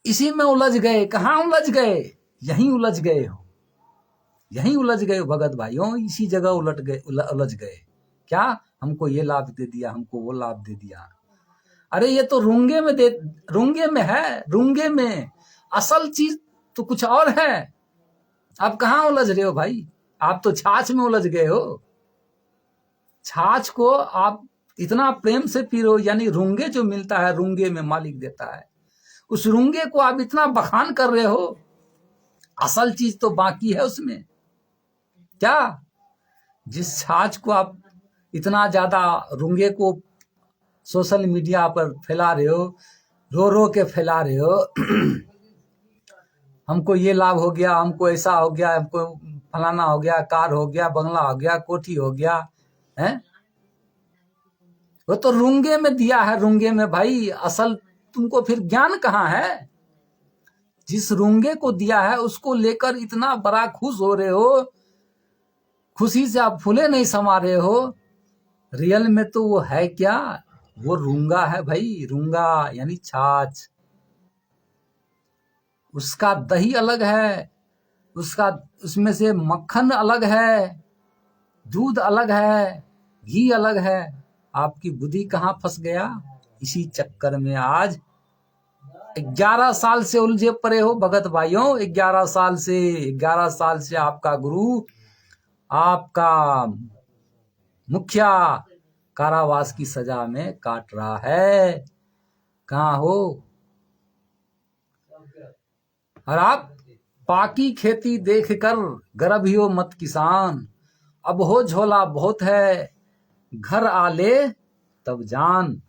इसी में उलझ गए। कहां उलझ गए? यहीं उलझ गए हो, यहीं उलझ गए हो भगत भाइयों, इसी जगह उलझ गए। क्या? हमको ये लाभ दे दिया, हमको वो लाभ दे दिया। अरे ये तो रूंगे में है, रूंगे में असल चीज तो कुछ और है। आप कहां उलझ रहे हो भाई? आप तो छाछ में उलझ गए हो। छाछ को आप इतना प्रेम से पी रहे हो, यानी रूंगे जो मिलता है रूंगे में मालिक देता है, उस रूंगे को आप इतना बखान कर रहे हो, असल चीज तो बाकी है उसमें। क्या जिस छाछ को आप इतना ज्यादा रूंगे को सोशल मीडिया पर फैला रहे हो, रो रो के फैला रहे हो, हमको ये लाभ हो गया, हमको ऐसा हो गया, हमको फलाना हो गया, कार हो गया, बंगला हो गया, कोठी हो गया, है वो तो रूंगे में दिया है, रूंगे में भाई। असल तुमको फिर ज्ञान कहाँ है? जिस रूंगे को दिया है उसको लेकर इतना बड़ा खुश हो रहे हो, खुशी से आप फूले नहीं समा रहे हो। रियल में तो वो है क्या? वो रूंगा है भाई, रूंगा यानी छाछ। उसका दही अलग है, उसका उसमें से मक्खन अलग है, दूध अलग है, घी अलग है। आपकी बुद्धि कहाँ फंस गया? इसी चक्कर में आज 11 साल से उलझे पड़े हो भगत भाइयों। 11 साल से आपका गुरु, आपका मुखिया कारावास की सजा में काट रहा है। कहाँ हो? और आप पाकी खेती देखकर गर्भियो मत किसान, अब हो झोला बहुत है, घर आ ले तब जान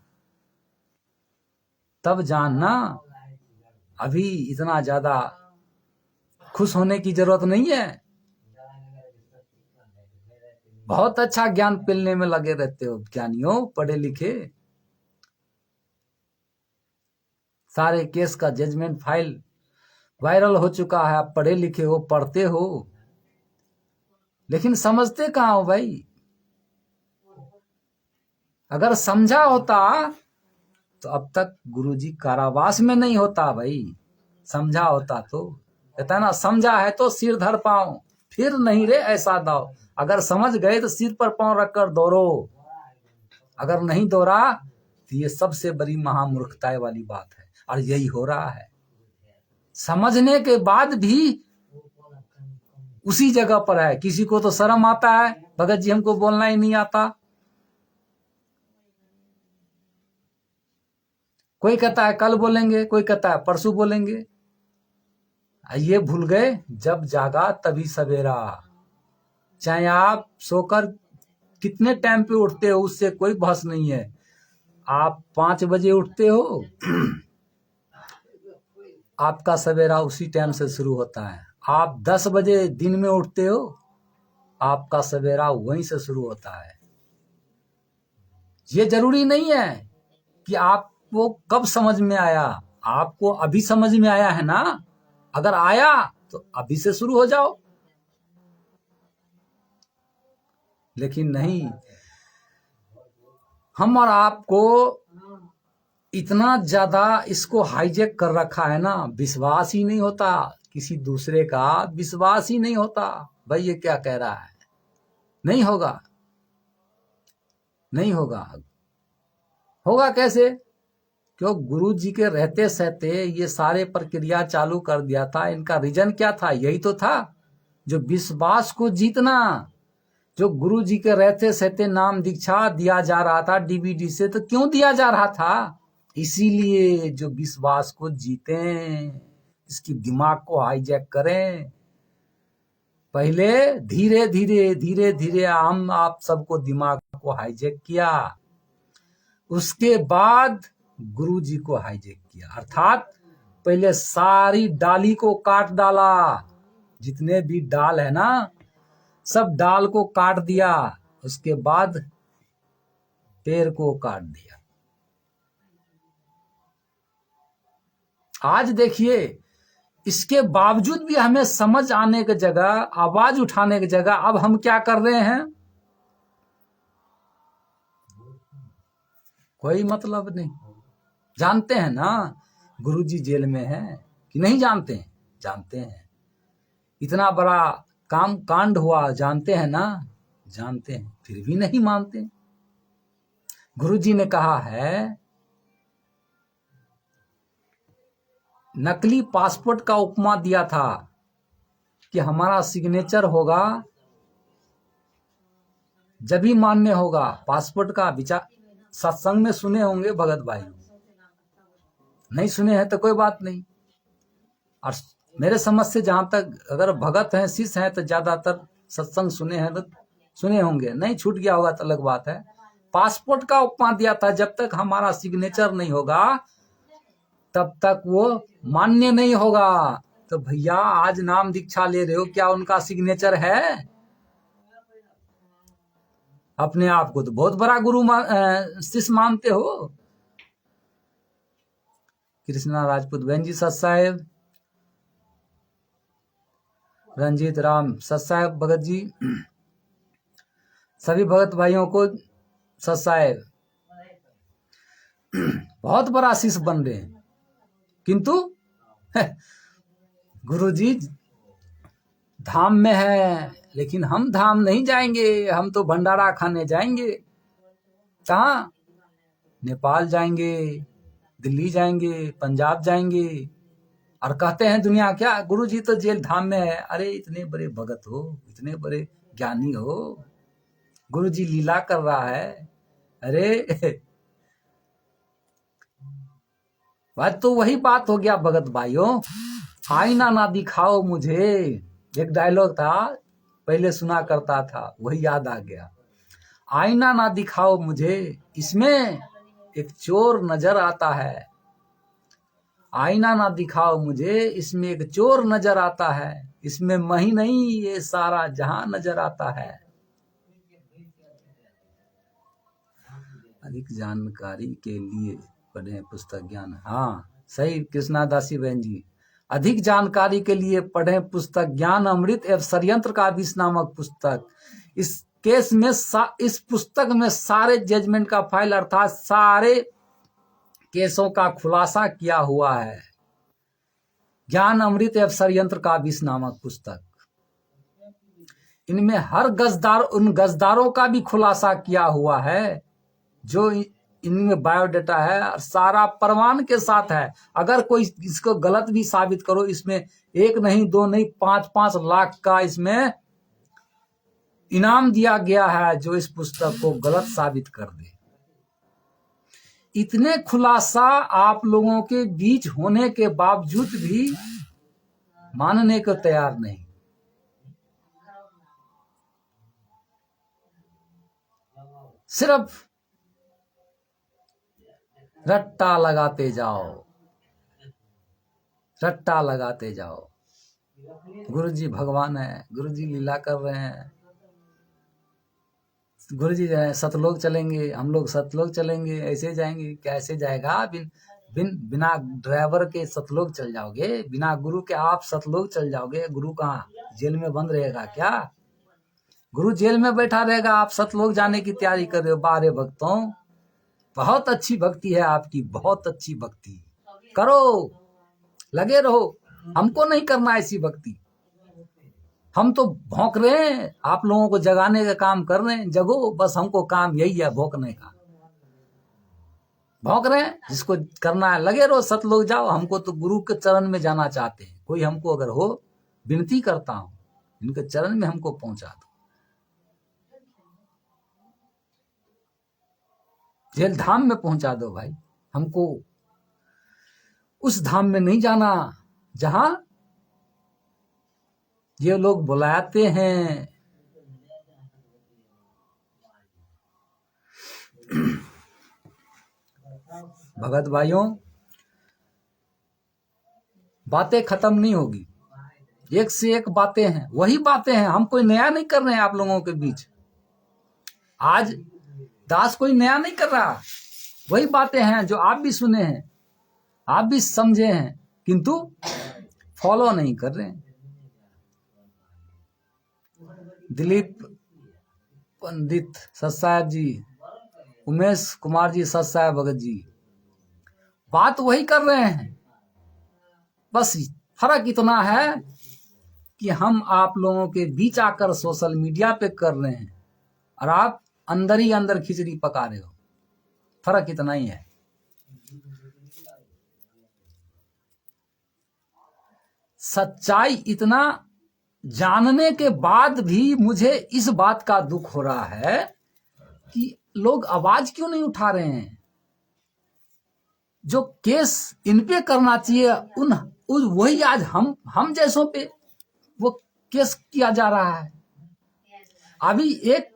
ना। अभी इतना ज्यादा खुश होने की जरूरत नहीं है। बहुत अच्छा ज्ञान पिलने में लगे रहते हो ज्ञानियों, पढ़े लिखे। सारे केस का जजमेंट फाइल वायरल हो चुका है, आप पढ़े लिखे हो, पढ़ते हो, लेकिन समझते कहाँ हो भाई? अगर समझा होता तो अब तक गुरुजी कारावास में नहीं होता भाई। समझा होता तो कहता ना, समझा है तो सिर धर पाओ, फिर नहीं रे ऐसा दाओ। अगर समझ गए तो सिर पर पांव रखकर दौड़ो, अगर नहीं दौड़ा तो ये सबसे बड़ी महामूर्खता वाली बात है। और यही हो रहा है। समझने के बाद भी उसी जगह पर है। किसी को तो शर्म आता है, भगत जी हमको बोलना ही नहीं आता। कोई कहता है कल बोलेंगे, कोई कहता है परसों बोलेंगे। ये भूल गए जब जागा तभी सवेरा। चाहे आप सोकर कितने टाइम पे उठते हो उससे कोई बहस नहीं है। आप 5 बजे उठते हो, आपका सवेरा उसी टाइम से शुरू होता है। आप 10 बजे दिन में उठते हो, आपका सवेरा वहीं से शुरू होता है। ये जरूरी नहीं है कि आपको कब समझ में आया। आपको अभी समझ में आया है ना, अगर आया तो अभी से शुरू हो जाओ। लेकिन नहीं, हम और आपको इतना ज्यादा इसको हाईजेक कर रखा है ना, विश्वास ही नहीं होता। किसी दूसरे का विश्वास ही नहीं होता। भाई ये क्या कह रहा है? नहीं होगा, नहीं होगा। होगा कैसे? क्यों? गुरु जी के रहते सहते ये सारे प्रक्रिया चालू कर दिया था। इनका रीजन क्या था? यही तो था, जो विश्वास को जीतना। जो गुरु जी के रहते सहते नाम दीक्षा दिया जा रहा था डीवीडी से, तो क्यों दिया जा रहा था? इसीलिए जो विश्वास को जीतें, इसकी दिमाग को हाईजैक करें। पहले धीरे धीरे हम आप सबको दिमाग को हाईजैक किया, उसके बाद गुरु जी को हाईजैक किया। अर्थात पहले सारी डाली को काट डाला, जितने भी डाल है ना, सब डाल को काट दिया, उसके बाद पेड़ को काट दिया। आज देखिए, इसके बावजूद भी हमें समझ आने की जगह, आवाज उठाने की जगह, अब हम क्या कर रहे हैं? कोई मतलब नहीं। जानते हैं ना गुरुजी जेल में है कि नहीं जानते हैं? जानते हैं। इतना बड़ा काम कांड हुआ, जानते हैं ना? जानते हैं, फिर भी नहीं मानते। गुरुजी ने कहा है, नकली पासपोर्ट का उपमा दिया था कि हमारा सिग्नेचर होगा जब ही मान्य होगा। पासपोर्ट का विचार सत्संग में सुने होंगे भगत भाई, नहीं सुने हैं तो कोई बात नहीं। और मेरे समझ से जहां तक अगर भगत हैं, शिष्य हैं, तो ज्यादातर सत्संग सुने हैं, तो सुने होंगे। नहीं छूट गया होगा तो अलग बात है। पासपोर्ट का उपमा दिया था, जब तक हमारा सिग्नेचर नहीं होगा तब तक वो मान्य नहीं होगा। तो भैया आज नाम दीक्षा ले रहे हो, क्या उनका सिग्नेचर है? अपने आप को तो बहुत बड़ा गुरु शिष्य मानते हो। कृष्णा राजपूत बहन जी सत साहेब, रंजीत राम सत साहेब भगत जी, सभी भगत भाइयों को सत साहेब। बहुत बड़ा शिष्य बन रहे हैं, किंतु गुरु जी धाम में है, लेकिन हम धाम नहीं जाएंगे, हम तो भंडारा खाने जाएंगे। कहाँ? नेपाल जाएंगे, दिल्ली जाएंगे, पंजाब जाएंगे, और कहते हैं दुनिया क्या, गुरु जी तो जेल धाम में है। अरे इतने बड़े भगत हो, इतने बड़े ज्ञानी हो, गुरु जी लीला कर रहा है। अरे बात तो वही बात हो गया भगत भाइयों, आईना ना दिखाओ मुझे। एक डायलॉग था, पहले सुना करता था, वही याद आ गया। आईना ना दिखाओ मुझे, इसमें एक चोर नजर आता है। आईना ना दिखाओ मुझे, इसमें एक चोर नजर आता है। इसमें मैं ही नहीं, ये सारा जहां नजर आता है। अधिक जानकारी के लिए पढ़ें पुस्तक ज्ञान। हाँ सही कृष्णा दासी बहन जी, अधिक जानकारी के लिए पढ़ें पुस्तक ज्ञान अमृत एवं षड्यंत्र का विष नामक पुस्तक। इस केस में इस पुस्तक में सारे जजमेंट का फाइल अर्थात सारे केसों का खुलासा किया हुआ है। ज्ञान अमृत एवं षड्यंत्र का विष नामक पुस्तक, इनमें हर गजदार, उन गजदारों का भी खुलासा किया हुआ है जो इनमें बायोडाटा है, सारा प्रमाण के साथ है। अगर कोई इसको गलत भी साबित करो, इसमें एक नहीं, दो नहीं, 5-5 लाख का इसमें इनाम दिया गया है जो इस पुस्तक को गलत साबित कर दे। इतने खुलासा आप लोगों के बीच होने के बावजूद भी मानने को तैयार नहीं। सिर्फ रट्टा लगाते जाओ, रट्टा लगाते जाओ। गुरु जी भगवान है, गुरु जी लीला कर रहे हैं, गुरु जी जो है सतलोक चलेंगे, हम लोग सतलोक चलेंगे, ऐसे जाएंगे। कैसे जाएगा? बिना ड्राइवर के सतलोक चल जाओगे? बिना गुरु के आप सतलोक चल जाओगे? गुरु कहाँ जेल में बंद रहेगा क्या? गुरु जेल में बैठा रहेगा, आप सतलोक जाने की तैयारी कर रहे हो। बारे भक्तों, बहुत अच्छी भक्ति है आपकी, बहुत अच्छी भक्ति करो, लगे रहो। हमको नहीं करना ऐसी भक्ति, हम तो भौंक रहे हैं, आप लोगों को जगाने का काम कर रहे हैं। जगो, बस हमको काम यही है, भौंकने का। भौंक रहे हैं, जिसको करना है लगे रहो, सतलोक जाओ। हमको तो गुरु के चरण में जाना चाहते हैं। कोई हमको अगर हो, विनती करता हूं, इनके चरण में हमको पहुंचा दो। जेल धाम में पहुंचा दो भाई, हमको उस धाम में नहीं जाना जहां ये लोग बुलाते हैं। भगत भाइयों, बातें खत्म नहीं होगी, एक से एक बातें हैं, वही बातें हैं। हम कोई नया नहीं कर रहे हैं आप लोगों के बीच। आज दास कोई नया नहीं कर रहा, वही बातें हैं जो आप भी सुने हैं, आप भी समझे हैं, किंतु फॉलो नहीं कर रहे हैं। दिलीप पंडित सत साहेब जी, उमेश कुमार जी सत साहेब भगत जी, बात वही कर रहे हैं। बस फर्क इतना है कि हम आप लोगों के बीच आकर सोशल मीडिया पे कर रहे हैं और आप अंदर ही अंदर खिचड़ी पका रहे हो। फर्क इतना ही है। सच्चाई इतना जानने के बाद भी मुझे इस बात का दुख हो रहा है कि लोग आवाज क्यों नहीं उठा रहे हैं? जो केस इन पे करना चाहिए वही आज हम जैसों पे वो केस किया जा रहा है। अभी एक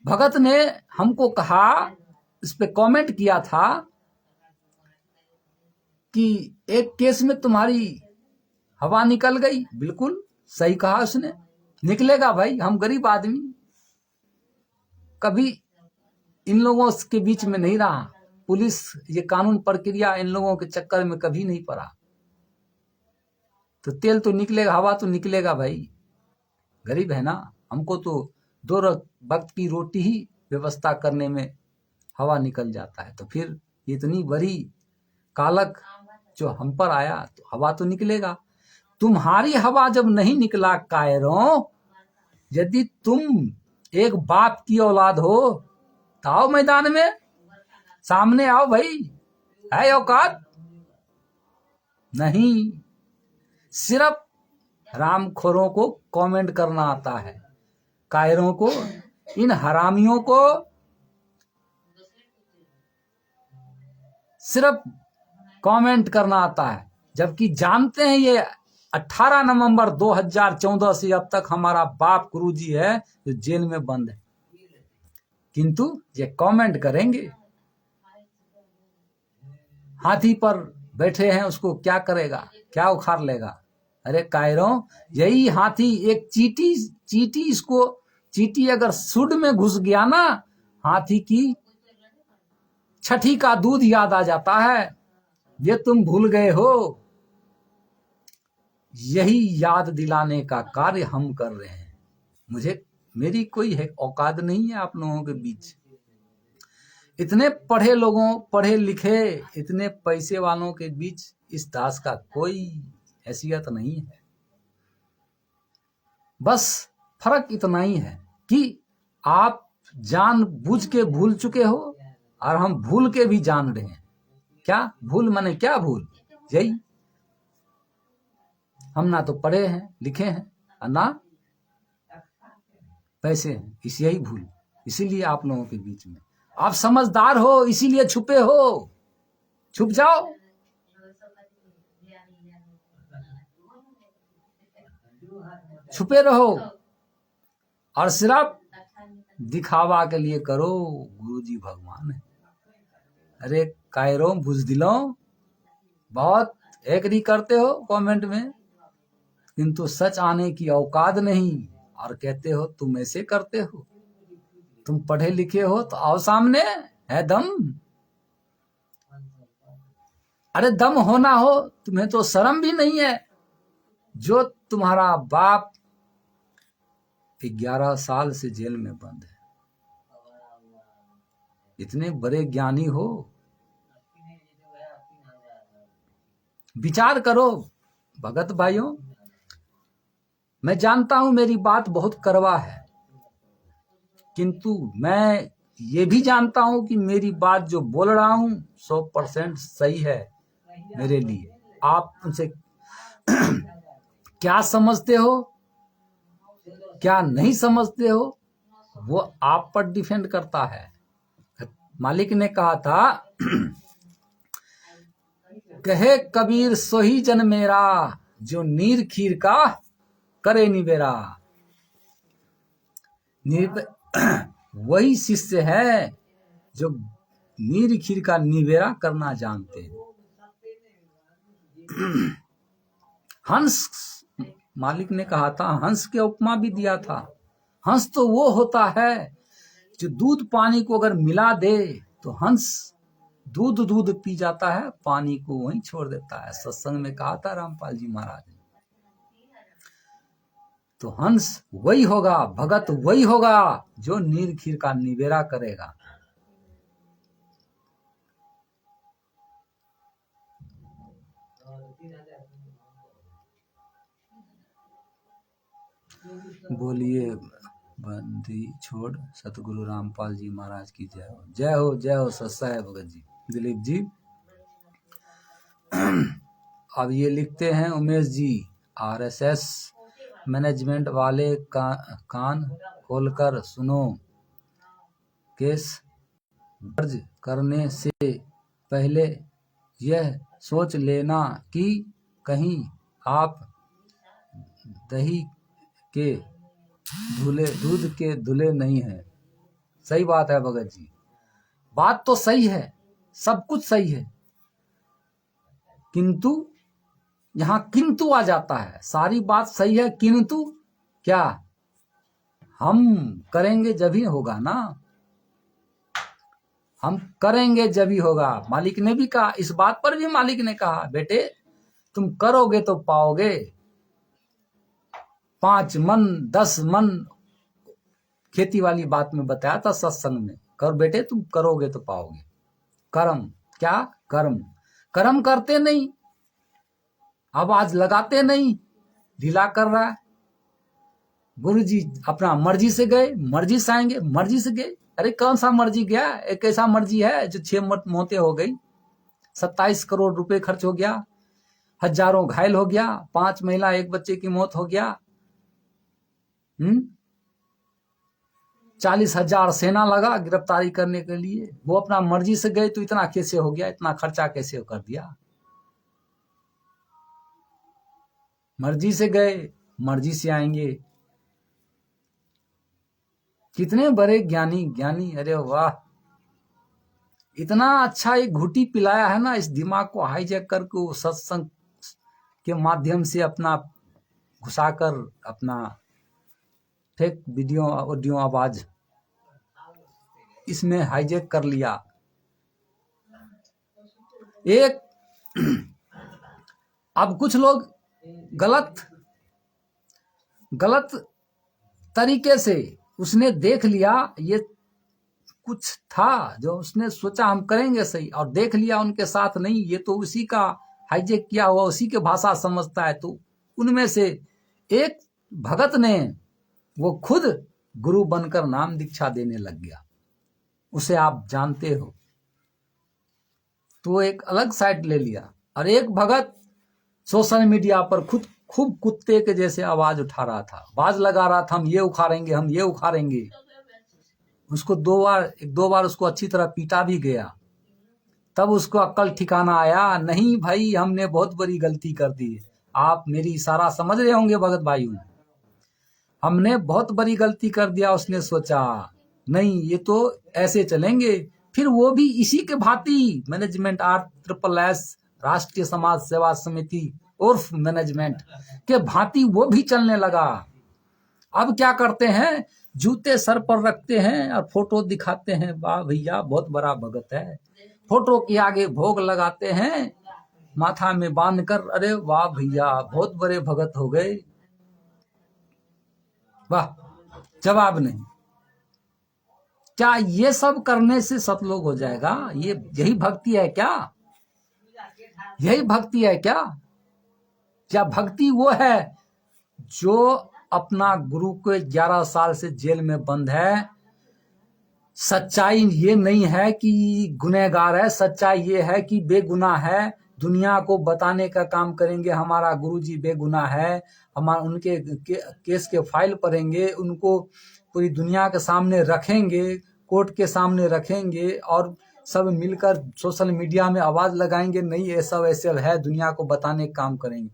भगत ने हमको कहा, इस पे कमेंट किया था कि एक केस में तुम्हारी हवा निकल गई। बिल्कुल सही कहा उसने, निकलेगा भाई, हम गरीब आदमी, कभी इन लोगों के बीच में नहीं रहा। पुलिस ये कानून प्रक्रिया इन लोगों के चक्कर में कभी नहीं पड़ा। तो तेल तो निकलेगा, हवा तो निकलेगा भाई, गरीब है ना। हमको तो 2 वक्त की रोटी ही व्यवस्था करने में हवा निकल जाता है, तो फिर इतनी बड़ी कालक जो हम पर आया तो हवा तो निकलेगा। तुम्हारी हवा जब नहीं निकला कायरों, यदि तुम एक बाप की औलाद हो तो आओ मैदान में, सामने आओ भाई, है औकात? नहीं, सिर्फ रामखोरों को कमेंट करना आता है, कायरों को, इन हरामियों को सिर्फ कमेंट करना आता है, जबकि जानते हैं ये 18 नवंबर 2014 से अब तक हमारा बाप गुरुजी है जो जेल में बंद है, किंतु ये कमेंट करेंगे। हाथी पर बैठे हैं, उसको क्या करेगा, क्या उखाड़ लेगा? अरे कायरों, यही हाथी एक चीटी इसको, चीटी अगर सूंड में घुस गया ना, हाथी की छठी का दूध याद आ जाता है। ये तुम भूल गए हो, यही याद दिलाने का कार्य हम कर रहे हैं। मेरी कोई है औकात नहीं है आप लोगों के बीच। इतने पढ़े लोगों, पढ़े लिखे, इतने पैसे वालों के बीच इस दास का कोई हैसियत नहीं है। बस फर्क इतना ही है कि आप जानबूझ के भूल चुके हो और हम भूल के भी जान रहे हैं। क्या भूल माने क्या भूल? यही हम ना तो पढ़े हैं लिखे हैं और ना पैसे हैं, यही भूल। इसीलिए आप लोगों के बीच में, आप समझदार हो इसीलिए छुपे हो, छुप जाओ। छुपे रहो और सिर्फ दिखावा के लिए करो गुरुजी भगवान है। अरे कायरों, बुजदिलों, बहुत एग्री करते हो कमेंट में, किंतु सच आने की औकात नहीं, और कहते हो तुम ऐसे करते हो, तुम पढ़े लिखे हो तो आओ सामने, है दम। अरे दम होना हो, तुम्हें तो शर्म भी नहीं है। जो तुम्हारा बाप 11 साल से जेल में बंद है, इतने बड़े ज्ञानी हो, विचार करो भगत भाइयों। मैं जानता हूं मेरी बात बहुत कड़वा है, किंतु मैं ये भी जानता हूं कि मेरी बात जो बोल रहा हूं 100% सही है मेरे लिए। आप उनसे क्या समझते हो, क्या नहीं समझते हो, वो आप पर डिपेंड करता है। मालिक ने कहा था कहे कबीर सोही जन मेरा, जो नीर खीर का करे निबेरा। वही शिष्य है जो नीर खीर का निबेरा करना जानते हैं। हंस, मालिक ने कहा था, हंस के उपमा भी दिया था। हंस तो वो होता है जो दूध पानी को अगर मिला दे तो हंस दूध पी जाता है, पानी को वहीं छोड़ देता है। सत्संग में कहा था रामपाल जी महाराज ने। तो हंस वही होगा, भगत वही होगा जो नीर खीर का निबेरा करेगा। बोलिए बंदी छोड़ सतगुरु रामपाल जी महाराज की जय हो। जय हो, जय हो। सस्ता है भगत जी, दिलीप जी। अब ये लिखते हैं उमेश जी, आरएसएस मैनेजमेंट वाले कान खोलकर सुनो, केस दर्ज करने से पहले यह सोच लेना कि कहीं आप दही के दूध के धुले नहीं हैं। सही बात है भगत जी, बात तो सही है, सब कुछ सही है, किंतु यहां किंतु आ जाता है। सारी बात सही है, किंतु क्या हम करेंगे जब ही होगा ना, हम करेंगे जब ही होगा। मालिक ने भी कहा, इस बात पर भी मालिक ने कहा, बेटे तुम करोगे तो पाओगे। 5 मन 10 मन खेती वाली बात में बताया था सत्संग में, कर बेटे तुम करोगे तो पाओगे। कर्म, क्या कर्म, कर्म करते नहीं, आवाज लगाते नहीं, ढीला कर रहा है। गुरु जी अपना मर्जी से गए, मर्जी से आएंगे, मर्जी से गए। अरे कौन सा मर्जी गया, एक ऐसा मर्जी है जो 6 मौतें हो गई, 27 करोड़ रुपए खर्च हो गया, हजारों घायल हो गया, 5 महिला 1 बच्चे की मौत हो गया। 40,000 सेना लगा गिरफ्तारी करने के लिए। वो अपना मर्जी से गए तो इतना कैसे हो गया, इतना खर्चा कैसे कर दिया। मर्जी से गए, मर्जी से आएंगे। कितने बड़े ज्ञानी, ज्ञानी, अरे वाह, इतना अच्छा एक घुटी पिलाया है ना, इस दिमाग को हाईजैक करके सत्संग के माध्यम से अपना घुसाकर अपना फेक वीडियो ऑडियो आवाज इसमें हाईजैक कर लिया। एक अब कुछ लोग गलत तरीके से उसने देख लिया, ये कुछ था जो उसने सोचा हम करेंगे सही, और देख लिया उनके साथ नहीं, ये तो उसी का हाईजैक किया हुआ, उसी के भाषा समझता है। तो उनमें से एक भगत ने वो खुद गुरु बनकर नाम दीक्षा देने लग गया, उसे आप जानते हो। तो एक अलग साइड ले लिया, और एक भगत सोशल मीडिया पर खूब कुत्ते के जैसे आवाज उठा रहा था, बाज लगा रहा था, हम ये उखाड़ेंगे, हम ये उखाड़ेंगे। उसको 2 बार उसको अच्छी तरह पीटा भी गया, तब उसको अक्ल ठिकाना आया, नहीं भाई हमने बहुत बड़ी गलती कर दी। आप मेरी इशारा समझ रहे होंगे भगत भाइयों, हमने बहुत बड़ी गलती कर दिया। उसने सोचा नहीं ये तो ऐसे चलेंगे, फिर वो भी इसी के भांति मैनेजमेंट RSSS राष्ट्रीय समाज सेवा समिति उर्फ मैनेजमेंट के भांति वो भी चलने लगा। अब क्या करते हैं, जूते सर पर रखते हैं और फोटो दिखाते हैं, वाह भैया बहुत बड़ा भगत है। फोटो के आगे भोग लगाते हैं माथा में बांध कर, अरे वाह भैया बहुत बड़े भगत हो गए। वाह, जवाब नहीं। क्या ये सब करने से सतलोक हो जाएगा? यही भक्ति है क्या? यही भक्ति है क्या? क्या भक्ति वो है जो अपना गुरु को 11 साल से जेल में बंद है? सच्चाई ये नहीं है कि गुनहगार है, सच्चाई ये है कि बेगुनाह है। दुनिया को बताने का काम करेंगे हमारा गुरुजी बेगुनाह है, हमारा उनके केस के फाइल पढ़ेंगे, उनको पूरी दुनिया के सामने रखेंगे, कोर्ट के सामने रखेंगे, और सब मिलकर सोशल मीडिया में आवाज लगाएंगे, नहीं ये सब ऐसे है, दुनिया को बताने का काम करेंगे।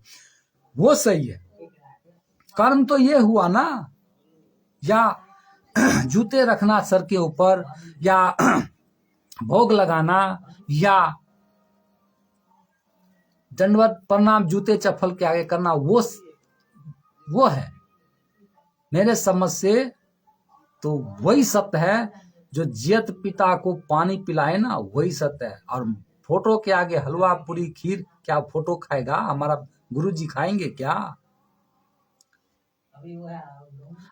वो सही है। कर्म तो ये हुआ ना, या जूते रखना सर के ऊपर, या भोग लगाना, या दंडवत प्रणाम जूते चप्पल के आगे करना, वो है मेरे समझ से। तो वही सत्य है जो जियत पिता को पानी पिलाए ना, वही सत्य है। और फोटो के आगे हलवा पूरी खीर क्या फोटो खाएगा? हमारा गुरुजी खाएंगे क्या?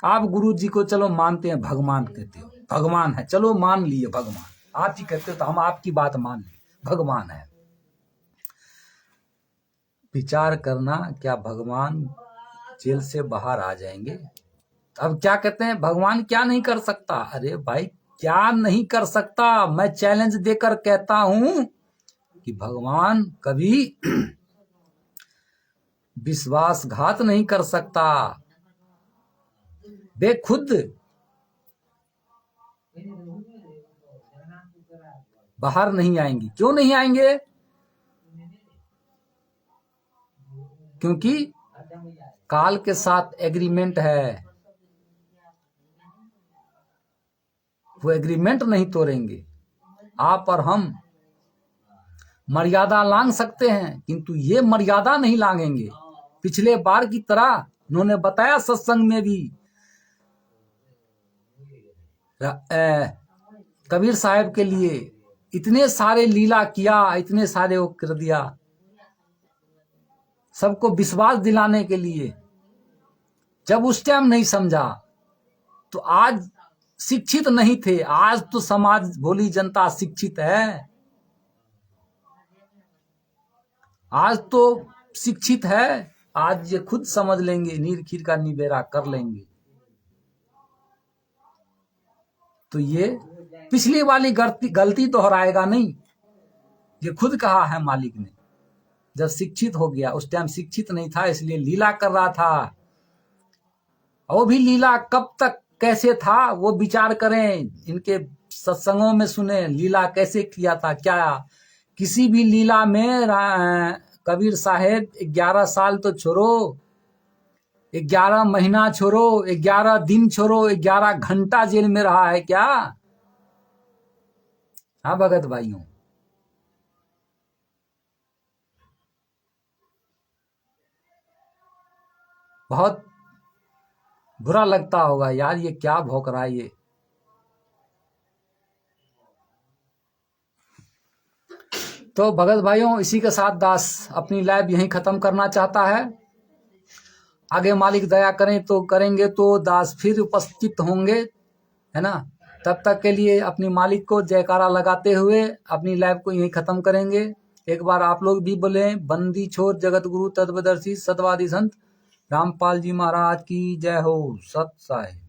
आप गुरुजी को चलो मानते हैं, भगवान कहते हो, भगवान है, चलो मान लिए भगवान, आप ही कहते हो तो हम आपकी बात मान लिए, भगवान है। विचार करना, क्या भगवान जेल से बाहर आ जाएंगे? अब क्या कहते हैं भगवान क्या नहीं कर सकता? अरे भाई क्या नहीं कर सकता? मैं चैलेंज देकर कहता हूं कि भगवान कभी विश्वासघात नहीं कर सकता। वे खुद बाहर नहीं आएंगी। क्यों नहीं आएंगे? क्योंकि काल के साथ एग्रीमेंट है, वो एग्रीमेंट नहीं तोड़ेंगे। आप और हम मर्यादा लांघ सकते हैं, किंतु ये मर्यादा नहीं लांघेंगे। पिछले बार की तरह उन्होंने बताया सत्संग में भी, कबीर साहब के लिए इतने सारे लीला किया, इतने सारे वो कर दिया, सबको विश्वास दिलाने के लिए। जब उस टाइम नहीं समझा तो आज शिक्षित नहीं थे, आज तो समाज भोली जनता शिक्षित है, आज तो शिक्षित है, आज ये खुद समझ लेंगे, नीर खीर का निबेरा कर लेंगे। तो ये पिछली वाली गलती दोहराएगा नहीं, ये खुद कहा है मालिक ने। जब शिक्षित हो गया, उस टाइम शिक्षित नहीं था इसलिए लीला कर रहा था। वो भी लीला कब तक कैसे था वो विचार करें, इनके सत्संगों में सुने लीला कैसे किया था। क्या किसी भी लीला में कबीर साहेब 11 साल तो छोड़ो, 11 महीना छोड़ो, 11 दिन छोड़ो, 11 घंटा जेल में रहा है क्या? हाँ भगत भाइयों, बहुत बुरा लगता होगा यार, ये क्या भौंक रहा है ये। तो भगत भाइयों, इसी के साथ दास अपनी लाइव यहीं खत्म करना चाहता है। आगे मालिक दया करें तो करेंगे तो दास फिर उपस्थित होंगे, है ना। तब तक के लिए अपनी मालिक को जयकारा लगाते हुए अपनी लाइव को यहीं खत्म करेंगे। एक बार आप लोग भी बोले, बंदी छोर जगत गुरु तत्वदर्शी सतवादी संत रामपाल जी महाराज की जय हो। सत साहिब।